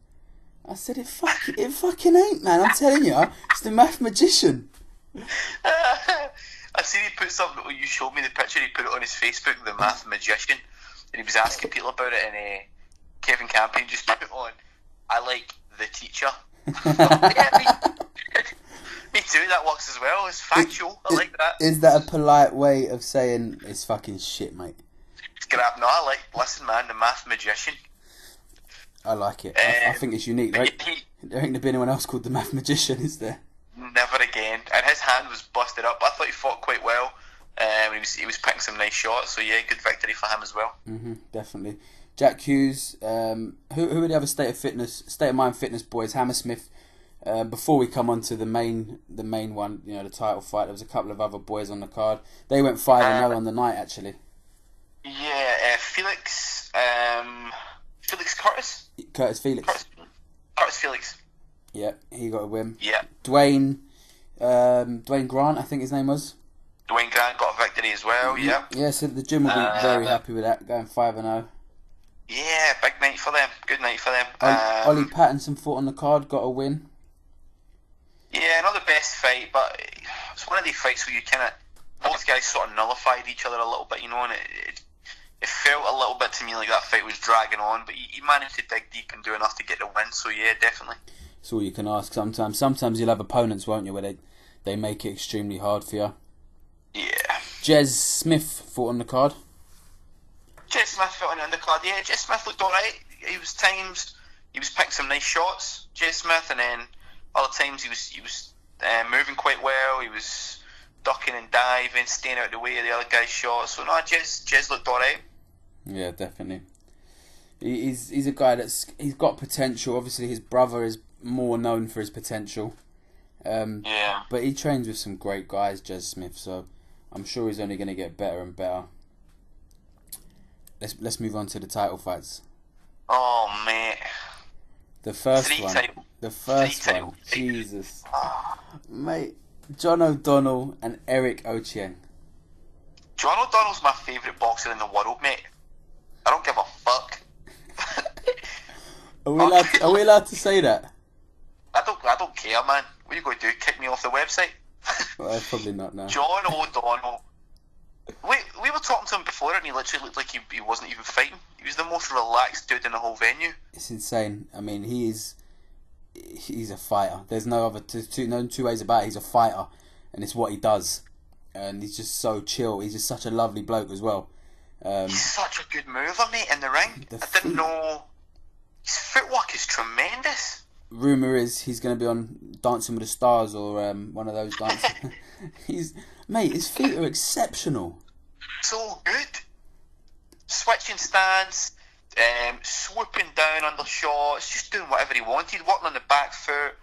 I said, it fucking ain't, man. I'm telling you, it's the Math Magician. I seen he put something. You showed me the picture. He put it on his Facebook, the Math Magician, and he was asking people about it. And Kevin Campion just put on, "I like the teacher." Yeah, me too. That works as well. It's factual. I like that. Is that a polite way of saying it's fucking shit, mate? It's crap. No, I like. Listen, man, the Math Magician. I like it. I think it's unique. Right? There ain't been anyone else called the Math Magician, is there? Never again. And his hand was busted up. I thought he fought quite well. He was picking some nice shots. So yeah, good victory for him as well. Definitely. Jack Hughes. Who were the other state of mind fitness boys? Hammersmith. Before we come on to the main one, you know, the title fight, there was a couple of other boys on the card. They went 5-0 on the night, actually. Yeah, Felix Curtis. Curtis Felix. Curtis Felix. Yeah, he got a win. Yeah. Dwayne Grant, I think his name was. Dwayne Grant got a victory as well. Yeah. Yeah, so the gym will be very happy with that, going 5-0. Yeah, big night for them. Good night for them. Ollie Pattinson fought on the card, got a win. Yeah, not the best fight, but it's one of these fights where you kind of both guys sort of nullified each other a little bit, you know, and it felt a little bit to me like that fight was dragging on, but he managed to dig deep and do enough to get the win. So yeah, definitely. That's all you can ask. Sometimes you'll have opponents, won't you, where they make it extremely hard for you. Yeah. Jez Smith fought on the card. Jez Smith fought on the undercard. Yeah, Jez Smith looked alright. He was picking some nice shots, Jez Smith, and then other times he was moving quite well. He was ducking and diving, staying out of the way of the other guy's shots. So no, Jez looked alright. Yeah, definitely. He's a guy he's got potential. Obviously, his brother is more known for his potential. Yeah. But he trains with some great guys, Jez Smith. So I'm sure he's only going to get better and better. Let's move on to the title fights. Oh mate. The first one. Jesus. Mate, John O'Donnell and Eric Ochieng. John O'Donnell's my favourite boxer in the world, mate. I don't give a fuck. Are we allowed to say that? I don't care, man. What are you going to do? Kick me off the website? Well, probably not now. John O'Donnell. We were talking to him before, and he literally looked like he wasn't even fighting. He was the most relaxed dude in the whole venue. It's insane. I mean, he's a fighter. There's no two ways about it. He's a fighter, and it's what he does. And he's just so chill. He's just such a lovely bloke as well. He's such a good mover, mate, in the ring. I didn't know. His footwork is tremendous. Rumour is he's going to be on Dancing with the Stars or one of those dances. His feet are exceptional. So good. Switching stance, swooping down under shots, just doing whatever he wanted, working on the back foot.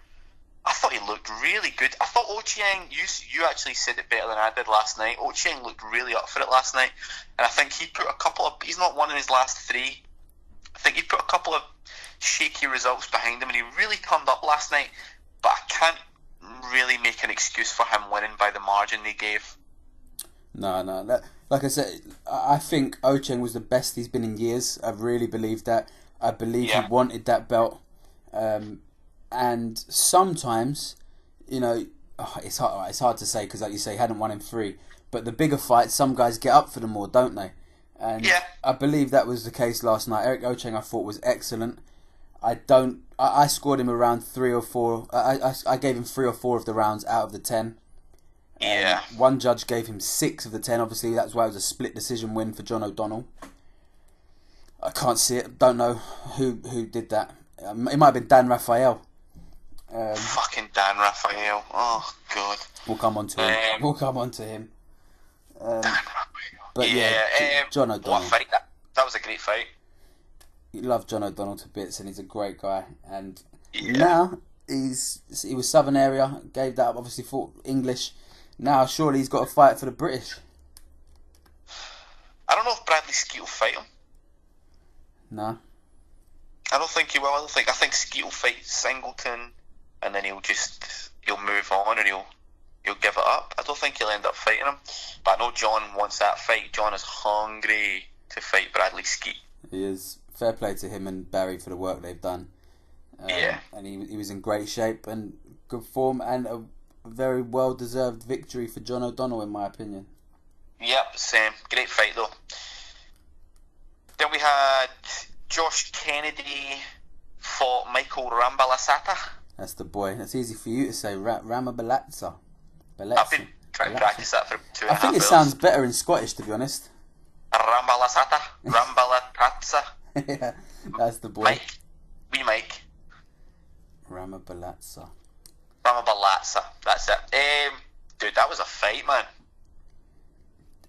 I thought he looked really good. I thought Ochieng, you actually said it better than I did last night. Ochieng looked really up for it last night, and I think he put he's not won in his last 3. I think he put a couple of shaky results behind him, and he really turned up last night, but I can't really make an excuse for him winning by the margin they gave. No. Like I said, I think Ochieng was the best he's been in years. I really believe that. I believe he wanted that belt. And sometimes, you know, it's hard to say because, like you say, he hadn't won in 3. But the bigger fights, some guys get up for them more, don't they? And I believe that was the case last night. Eric Ochieng, I thought, was excellent. I scored him around 3 or 4. I gave him 3 or 4 of the rounds out of the 10. Yeah. One judge gave him 6 of the 10. Obviously, that's why it was a split decision win for John O'Donnell. I can't see it. Don't know who did that. It might have been Dan Raphael. Fucking Dan Raphael. Oh, God. We'll come on to him. Dan Raphael. But John O'Donnell. What a fight. That was a great fight. You love John O'Donnell to bits, and he's a great guy. And now he was Southern area, gave that up. Obviously, fought English. Now surely he's got to fight for the British. I don't know if Bradley Skeet will fight him. No. I don't think he will. I think Skeet will fight Singleton, and then he'll move on, and he'll give it up. I don't think he'll end up fighting him. But I know John wants that fight. John is hungry to fight Bradley Skeet. He is. Fair play to him and Barry for the work they've done. Yeah. And he was in great shape and good form, and a very well-deserved victory for John O'Donnell, in my opinion. Yep, same. Great fight, though. Then we had Josh Kennedy fought Michael Rambalasata. That's the boy. That's easy for you to say. Ramabalatsa. I've been trying to practice that for 2.5 I think it hours. sounds better in Scottish, to be honest. Rambalasata. Rambalatsa. Yeah, that's the boy. Mike. We Mike. Ramabalatsa. Ramabalatsa. That's it. Dude, that was a fight, man.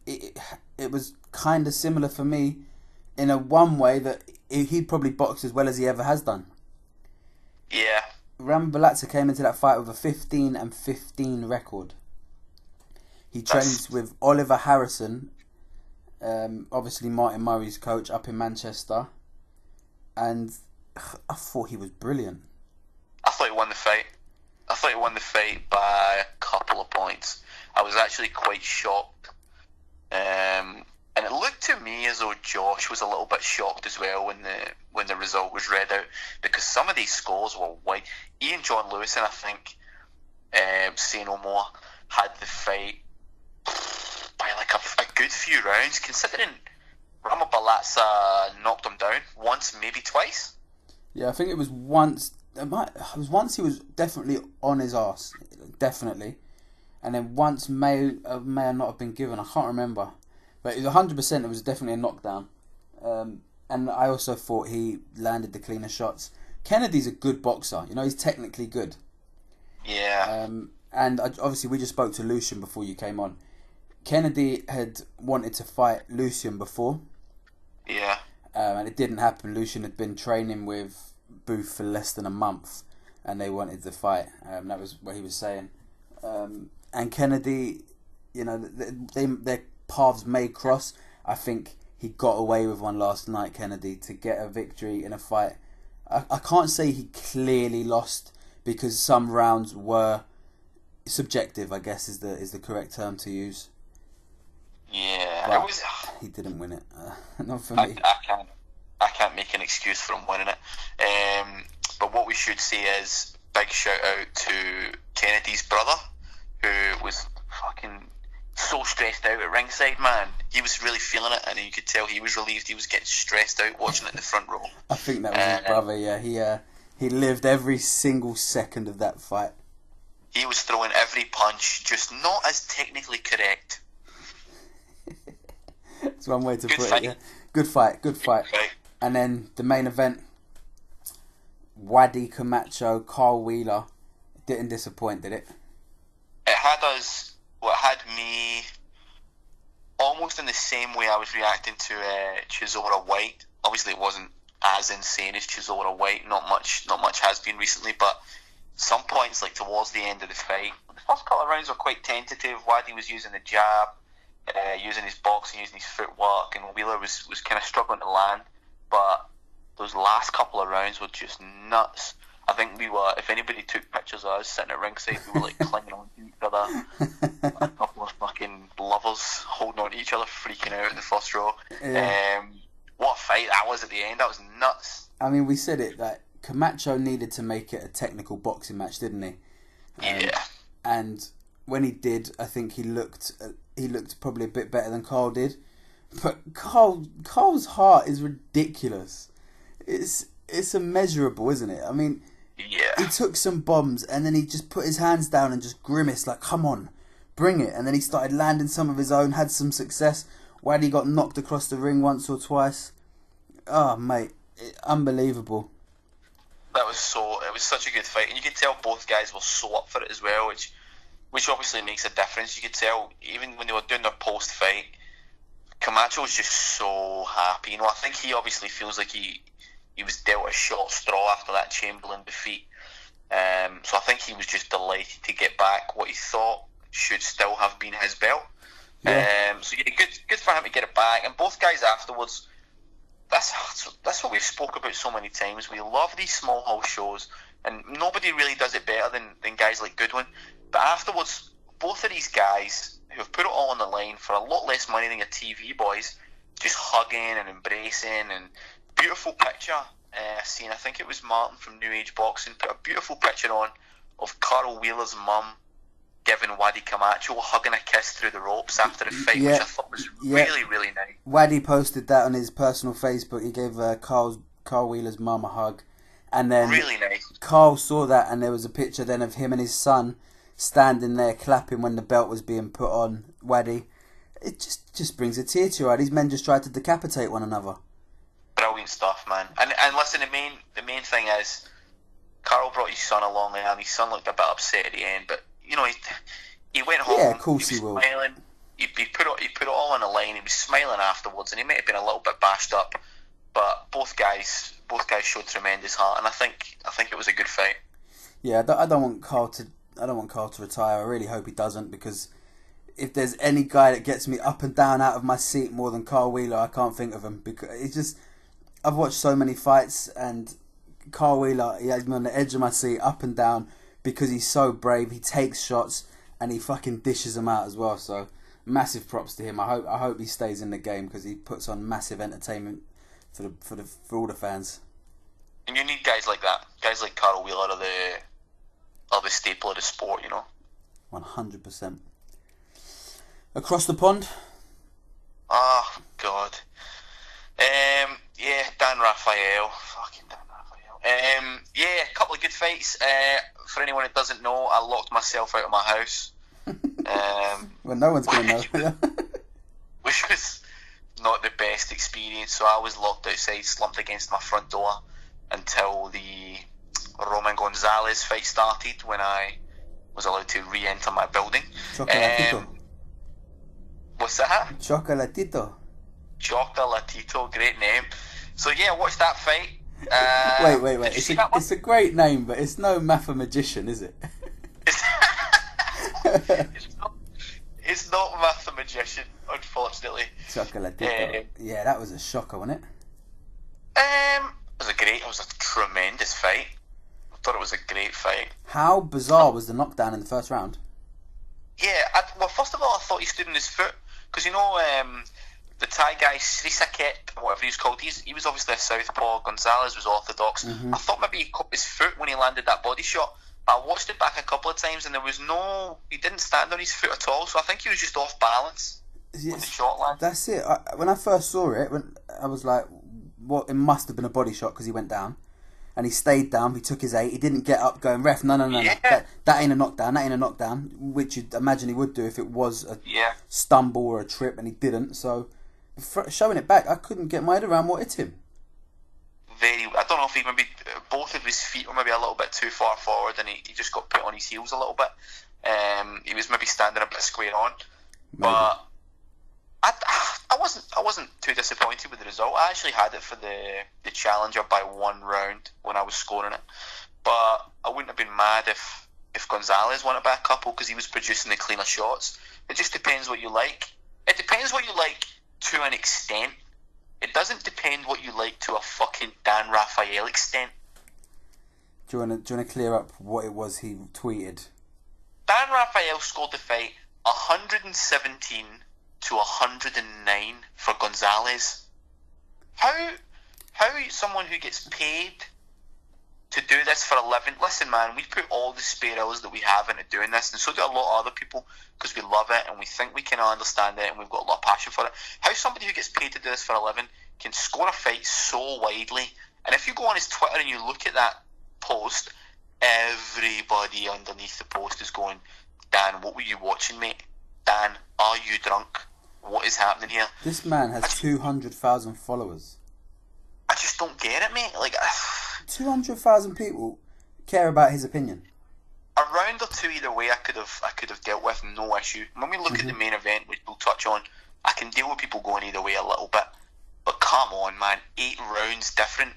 It was kind of similar for me in a one way that he probably boxed as well as he ever has done. Yeah. Ramabalatsa came into that fight with a 15-15 record. He trains with Oliver Harrison, obviously Martin Murray's coach up in Manchester, and I thought he was brilliant. I thought he won the fight. I thought he won the fight by a couple of points. I was actually quite shocked. And it looked to me as though Josh was a little bit shocked as well when the result was read out, because some of these scores were wide. Ian John Lewis and I think Say No More had the fight by like a good few rounds, considering Ramabalatsa knocked him down once, maybe twice. Yeah, I think it was once. It was once he was definitely on his arse, definitely, and then once may or not have been given. I can't remember, but it was 100%. It was definitely a knockdown, and I also thought he landed the cleaner shots. Kennedy's a good boxer. You know, he's technically good. Yeah. And obviously we just spoke to Lucien before you came on. Kennedy had wanted to fight Lucien before. Yeah. And it didn't happen. Lucien had been training with Booth for less than a month, and they wanted to fight. That was what he was saying. And Kennedy, you know, their paths may cross. I think he got away with one last night, Kennedy, to get a victory in a fight. I can't say he clearly lost, because some rounds were subjective, I guess is the correct term to use. Yeah, But it was. he didn't win it. Not for me. I can't make an excuse for him winning it. But what we should say is big shout out to Kennedy's brother, who was fucking so stressed out at ringside, man. He was really feeling it, and you could tell he was relieved. He was getting stressed out watching it in the front row. I think that was his brother. Yeah, he lived every single second of that fight. He was throwing every punch, just not as technically correct. That's one way to Good put fight. it. Yeah. Good fight. And then the main event, Wadi Camacho, Carl Wheeler. Didn't disappoint, did it? It had me almost in the same way I was reacting to Chisora White. Obviously, it wasn't as insane as Chisora White. Not much has been recently, but some points, like towards the end of the fight, the first couple of rounds were quite tentative. Wadi was using the jab, using his boxing, using his footwork, and Wheeler was kind of struggling to land. But those last couple of rounds were just nuts. I think we were, if anybody took pictures of us sitting at ringside, we were like clinging on to each other. A couple of fucking lovers holding on to each other, freaking out in the first row. Yeah. What a fight that was at the end. That was nuts. I mean, we said it, that Camacho needed to make it a technical boxing match, didn't he? Yeah. And when he did, I think he looked probably a bit better than Carl did. But Carl's heart is ridiculous. It's immeasurable, isn't it? I mean, Yeah. he took some bombs and then he just put his hands down and just grimaced like, come on, bring it. And then he started landing some of his own, had some success. Wadi got knocked across the ring once or twice. Oh, mate, unbelievable. It was such a good fight, and you could tell both guys were so up for it as well, which obviously makes a difference. You could tell even when they were doing their post fight, Camacho was just so happy. You know, I think he obviously feels like he was dealt a short straw after that Chamberlain defeat. So I think he was just delighted to get back what he thought should still have been his belt. Yeah. So yeah, good for him to get it back. And both guys afterwards, that's what we've spoke about so many times. We love these small hall shows, and nobody really does it better than guys like Goodwin. But afterwards, both of these guys who have put it all on the line for a lot less money than your TV boys, just hugging and embracing, and beautiful picture. Seen, I think it was Martin from New Age Boxing, put a beautiful picture on of Carl Wheeler's mum giving Wadi Camacho hugging a kiss through the ropes after the fight, which I thought was really, really nice. Wadi posted that on his personal Facebook. He gave Carl Wheeler's mum a hug, and then really nice. Carl saw that, and there was a picture then of him and his son standing there clapping when the belt was being put on Wadi. It just brings a tear to your eye. These men just tried to decapitate one another. Brilliant stuff, man. And listen, the main thing is, Carl brought his son along, and his son looked a bit upset at the end, but you know, he went home. Yeah, of course he will. Smiling. He put it all on the line. He was smiling afterwards, and he may have been a little bit bashed up, but both guys showed tremendous heart, and I think it was a good fight. Yeah, I don't want Carl to retire. I really hope he doesn't, because if there's any guy that gets me up and down out of my seat more than Carl Wheeler, I can't think of him, because it's just, I've watched so many fights, and Carl Wheeler, he has me on the edge of my seat, up and down, because he's so brave. He takes shots and he fucking dishes them out as well. So massive props to him. I hope he stays in the game, because he puts on massive entertainment for all the fans. And you need guys like that. Guys like Carl Wheeler are the staple of the sport, you know. 100%. Across the pond? Oh, God. Yeah, Dan Raphael. Fucking Dan Raphael. Yeah, a couple of good fights. For anyone that doesn't know, I locked myself out of my house. Well, no one's going to know. Which was not the best experience. So I was locked outside, slumped against my front door until the Roman Gonzalez fight started, when I was allowed to re-enter my building. Chocolatito. What's that? Chocolatito. Chocolatito, great name. So yeah, watch that fight. Wait. It's a great name, but it's no Mathemagician, is it? It's not Mathemagician, unfortunately. Chocolatito. Yeah, that was a shocker, wasn't it? It was a tremendous fight. I thought it was a great fight. How bizarre was the knockdown in the first round? Yeah, well, first of all, I thought he stood on his foot, because you know, the Thai guy Srisaket, whatever he was called, he was obviously a southpaw. Gonzalez was orthodox. I thought maybe he caught his foot when he landed that body shot. I watched it back a couple of times, and he didn't stand on his foot at all, so I think he was just off balance when the shot landed. That's it. When I first saw it, I was like, "What? It must have been a body shot," because he went down, and he stayed down. He took his 8. He didn't get up, going, "Ref, no. That ain't a knockdown. That ain't a knockdown," which you'd imagine he would do if it was a stumble or a trip, and he didn't. So, showing it back, I couldn't get my head around what hit him. I don't know if he maybe both of his feet were maybe a little bit too far forward, and he just got put on his heels a little bit. He was maybe standing a bit square on, but I wasn't too disappointed with the result. I actually had it for the challenger by 1 round when I was scoring it, but I wouldn't have been mad if Gonzalez won it by a couple, because he was producing the cleaner shots. It just depends what you like. It depends what you like to an extent. It doesn't depend what you like to a fucking Dan Raphael extent. Do you want to clear up what it was he tweeted? Dan Raphael scored the fight 117 to 109 for Gonzalez. How someone who gets paid to do this for a living? Listen, man, we put all the spare hours that we have into doing this, and so do a lot of other people, because we love it and we think we can understand it and we've got a lot of passion for it. How somebody who gets paid to do this for a living can score a fight so widely? And if you go on his Twitter and you look at that post, everybody underneath the post is going, "Dan, what were you watching, mate? Dan, are you drunk? What is happening here?" This man has 200,000 followers. I just don't get it, mate. Like, 200,000 people care about his opinion. A round or two either way, I could have dealt with, no issue. When we look at the main event, which we'll touch on, I can deal with people going either way a little bit. But come on, man, 8 rounds different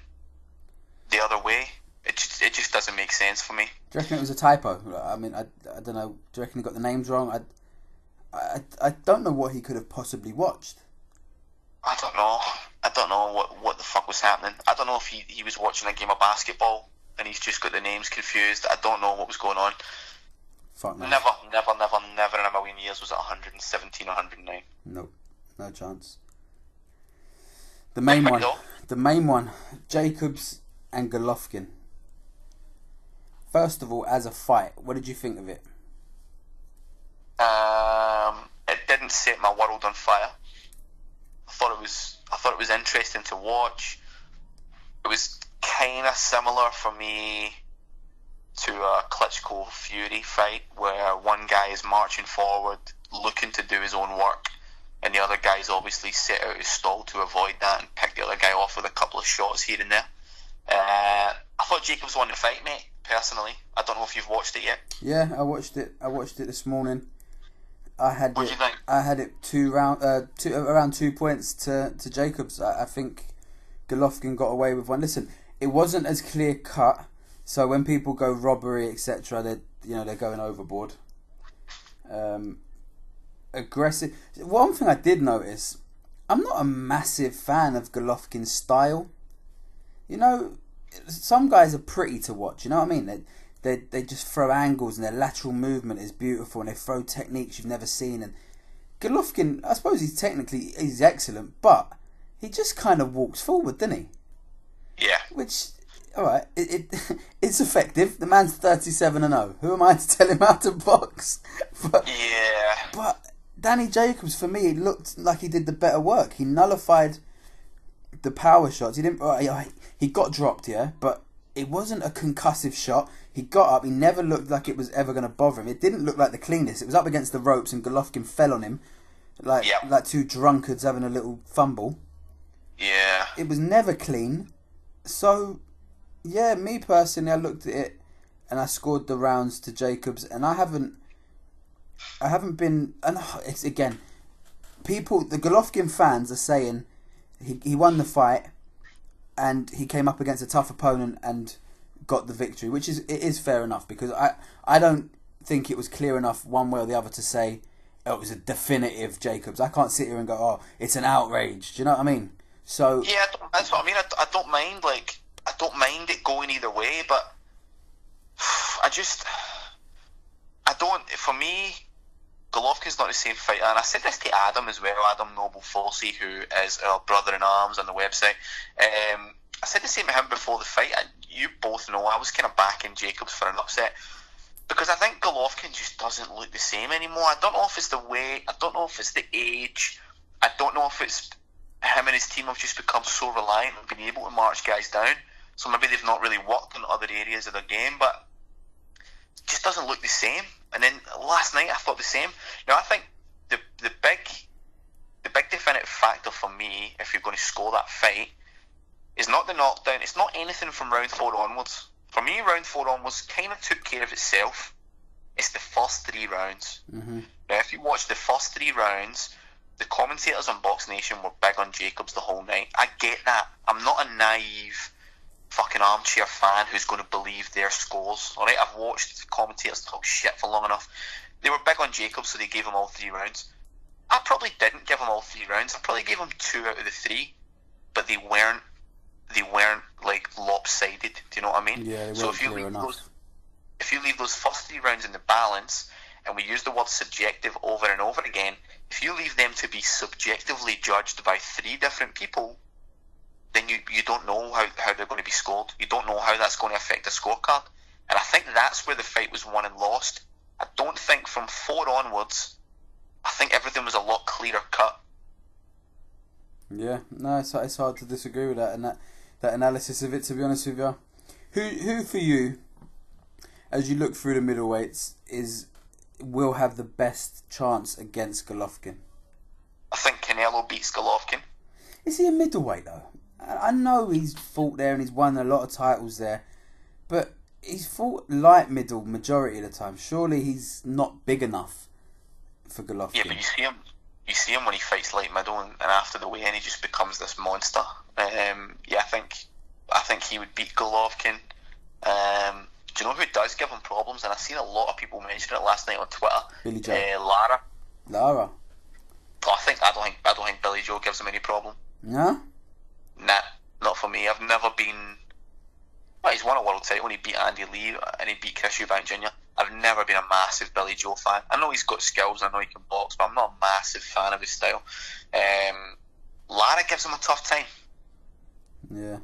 the other way. It just doesn't make sense for me. Do you reckon it was a typo? I mean, I don't know. Do you reckon he got the names wrong? I don't know what he could have possibly watched. I don't know what the fuck was happening. I don't know if he was watching a game of basketball and he's just got the names confused. I don't know what was going on. Fuck no. Never in a million years was it 117 or 109. Nope, no chance. The main one, Jacobs and Golovkin. First of all, as a fight, what did you think of it? It didn't set my world on fire. I thought it was interesting to watch. It was kind of similar for me to a Klitschko Fury fight, where one guy is marching forward, looking to do his own work, and the other guy's obviously set out his stall to avoid that and pick the other guy off with a couple of shots here and there. I thought Jacobs won the fight, mate. Personally, I don't know if you've watched it yet. Yeah, I watched it. I watched it this morning. What do you think? I had it around 2 points to Jacobs. I think Golovkin got away with one. Listen, it wasn't as clear cut. So when people go robbery, etc., they're going overboard. Aggressive. One thing I did notice, I'm not a massive fan of Golovkin's style. You know, some guys are pretty to watch. You know what I mean? They just throw angles, and their lateral movement is beautiful, and they throw techniques you've never seen. And Golovkin, I suppose he's excellent, but he just kind of walks forward, doesn't he? Yeah. Which, all right, it's effective. The man's 37-0. Who am I to tell him how to box? But Danny Jacobs, for me, looked like he did the better work. He nullified the power shots. He got dropped, yeah, but it wasn't a concussive shot. He got up. He never looked like it was ever going to bother him. It didn't look like the cleanest. It was up against the ropes, and Golovkin fell on him like two drunkards having a little fumble. Yeah. It was never clean. So, yeah, me personally, I looked at it and I scored the rounds to Jacobs, and I haven't been. And it's again, the Golovkin fans are saying he won the fight and he came up against a tough opponent and got the victory, which is fair enough, because I don't think it was clear enough one way or the other to say it was a definitive Jacobs. I can't sit here and go, oh, it's an outrage. Do you know what I mean? So yeah, that's what I mean. I don't mind it going either way, but for me, Golovkin's not the same fighter, and I said this to Adam as well, Adam Noble Falsey, who is our brother-in-arms on the website. I said the same to him before the fight, and you both know I was kind of backing Jacobs for an upset, because I think Golovkin just doesn't look the same anymore. I don't know if it's the weight, I don't know if it's the age, I don't know if it's him and his team have just become so reliant on being able to march guys down, so maybe they've not really worked on other areas of their game, but it just doesn't look the same. And then last night I thought the same. Now I think the big definitive factor for me, if you're going to score that fight, is not the knockdown. It's not anything from round 4 onwards. For me, round 4 onwards kind of took care of itself. It's the first 3 rounds. Mm-hmm. Now, if you watch the first 3 rounds, the commentators on Box Nation were big on Jacobs the whole night. I get that. I'm not a naive fucking armchair fan who's going to believe their scores. Alright, I've watched commentators talk shit for long enough. They were big on Jacobs, so they gave him all 3 rounds. I probably didn't give him all 3 rounds. I probably gave him 2 out of the 3, but they weren't like lopsided. Do you know what I mean? Yeah, so if you leave those first 3 rounds in the balance, and we use the word subjective over and over again, if you leave them to be subjectively judged by 3 different people, then you don't know how they're going to be scored. You don't know how that's going to affect the scorecard. And I think that's where the fight was won and lost. I don't think from 4 onwards, I think everything was a lot clearer cut. Yeah, no, it's hard to disagree with that, and that analysis of it, to be honest with you. Who for you, as you look through the middleweights, will have the best chance against Golovkin? I think Canelo beats Golovkin. Is he a middleweight though? I know he's fought there and he's won a lot of titles there, but he's fought light middle majority of the time. Surely he's not big enough for Golovkin. Yeah, but you see him when he fights light middle, and after the weigh-in he just becomes this monster. Yeah, I think he would beat Golovkin. Do you know who does give him problems? And I've seen a lot of people mention it last night on Twitter. Billy Joe. Lara. Oh, I don't think Billy Joe gives him any problem. No? Nah, not for me. I've never been. Well, he's won a world title when he beat Andy Lee and he beat Chris Eubank Jr. I've never been a massive Billy Joe fan. I know he's got skills, I know he can box, but I'm not a massive fan of his style. Lara gives him a tough time. Yeah.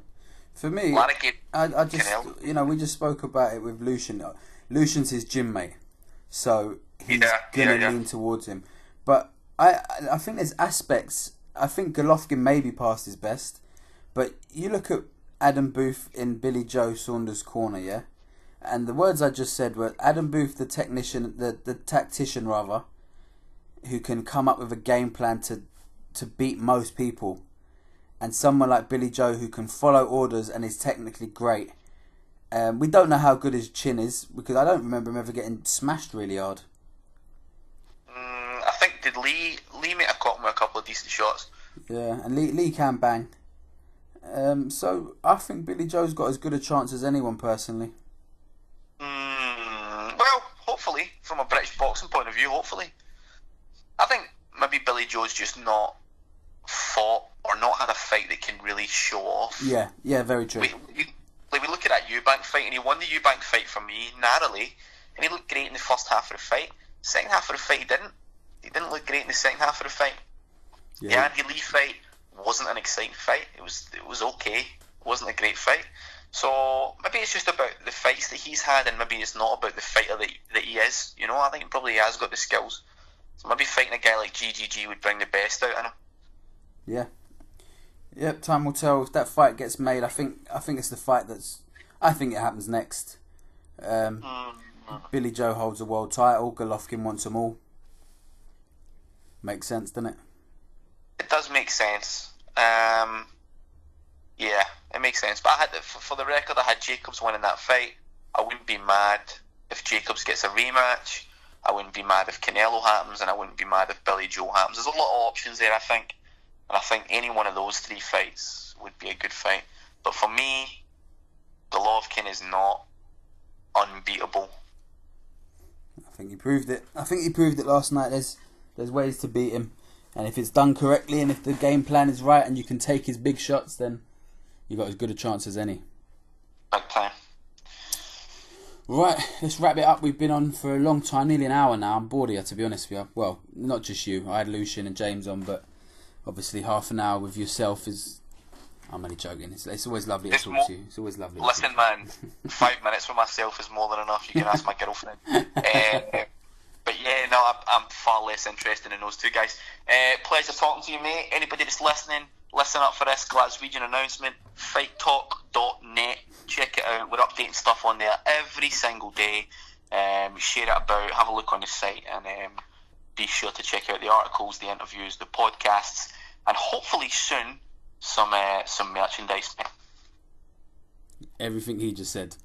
For me, Lara gave I just, Canelo. you know, we just spoke about it with Lucien. Lucian's his gym mate, so he's gonna lean towards him. But I think there's aspects. I think Golovkin maybe passed his best, but you look at Adam Booth in Billy Joe Saunders' corner, yeah? And the words I just said were Adam Booth, the technician, the tactician rather, who can come up with a game plan to beat most people, and someone like Billy Joe who can follow orders and is technically great. We don't know how good his chin is, because I don't remember him ever getting smashed really hard. I think, did Lee might have caught him with a couple of decent shots. Yeah, and Lee can bang. So I think Billy Joe's got as good a chance as anyone, personally. Well, hopefully, from a British boxing point of view, hopefully. I think maybe Billy Joe's just not fought or not had a fight that can really show off. Yeah, very true. We look at that Eubank fight, and he won the Eubank fight for me narrowly, and he looked great in the first half of the fight. Second half of the fight, he didn't. He didn't look great in the second half of the fight. The Andy Lee fight wasn't an exciting fight. It was okay. It wasn't a great fight. So maybe it's just about the fights that he's had, and maybe it's not about the fighter that he is. You know, I think he probably has got the skills. So maybe fighting a guy like GGG would bring the best out in him. Yeah. Yep, time will tell. If that fight gets made, I think it's the fight I think it happens next. Billy Joe holds a world title. Golovkin wants them all. Makes sense, doesn't it? It does make sense. Yeah, it makes sense. But for the record, I had Jacobs winning that fight. I wouldn't be mad if Jacobs gets a rematch. I wouldn't be mad if Canelo happens, and I wouldn't be mad if Billy Joe happens. There's a lot of options there, I think. And I think any one of those three fights would be a good fight. But for me, Golovkin is not unbeatable. I think he proved it last night. There's ways to beat him. And if it's done correctly, and if the game plan is right, and you can take his big shots, then you've got as good a chance as any. Big time. Right, let's wrap it up. We've been on for a long time, nearly an hour now. I'm bored of you, to be honest with you. Well, not just you. I had Lucien and James on, but obviously half an hour with yourself is... I'm only joking. It's always lovely to talk to you. It's always lovely. Listen, man, 5 minutes for myself is more than enough. You can ask my girlfriend. But yeah, no, I'm far less interested in those two guys. Pleasure talking to you, mate. Anybody that's listening, listen up for this Glaswegian announcement. Fighttalk.net. Check it out. We're updating stuff on there every single day. Share it about. Have a look on the site, and be sure to check out the articles, the interviews, the podcasts, and hopefully soon some merchandise. Everything he just said.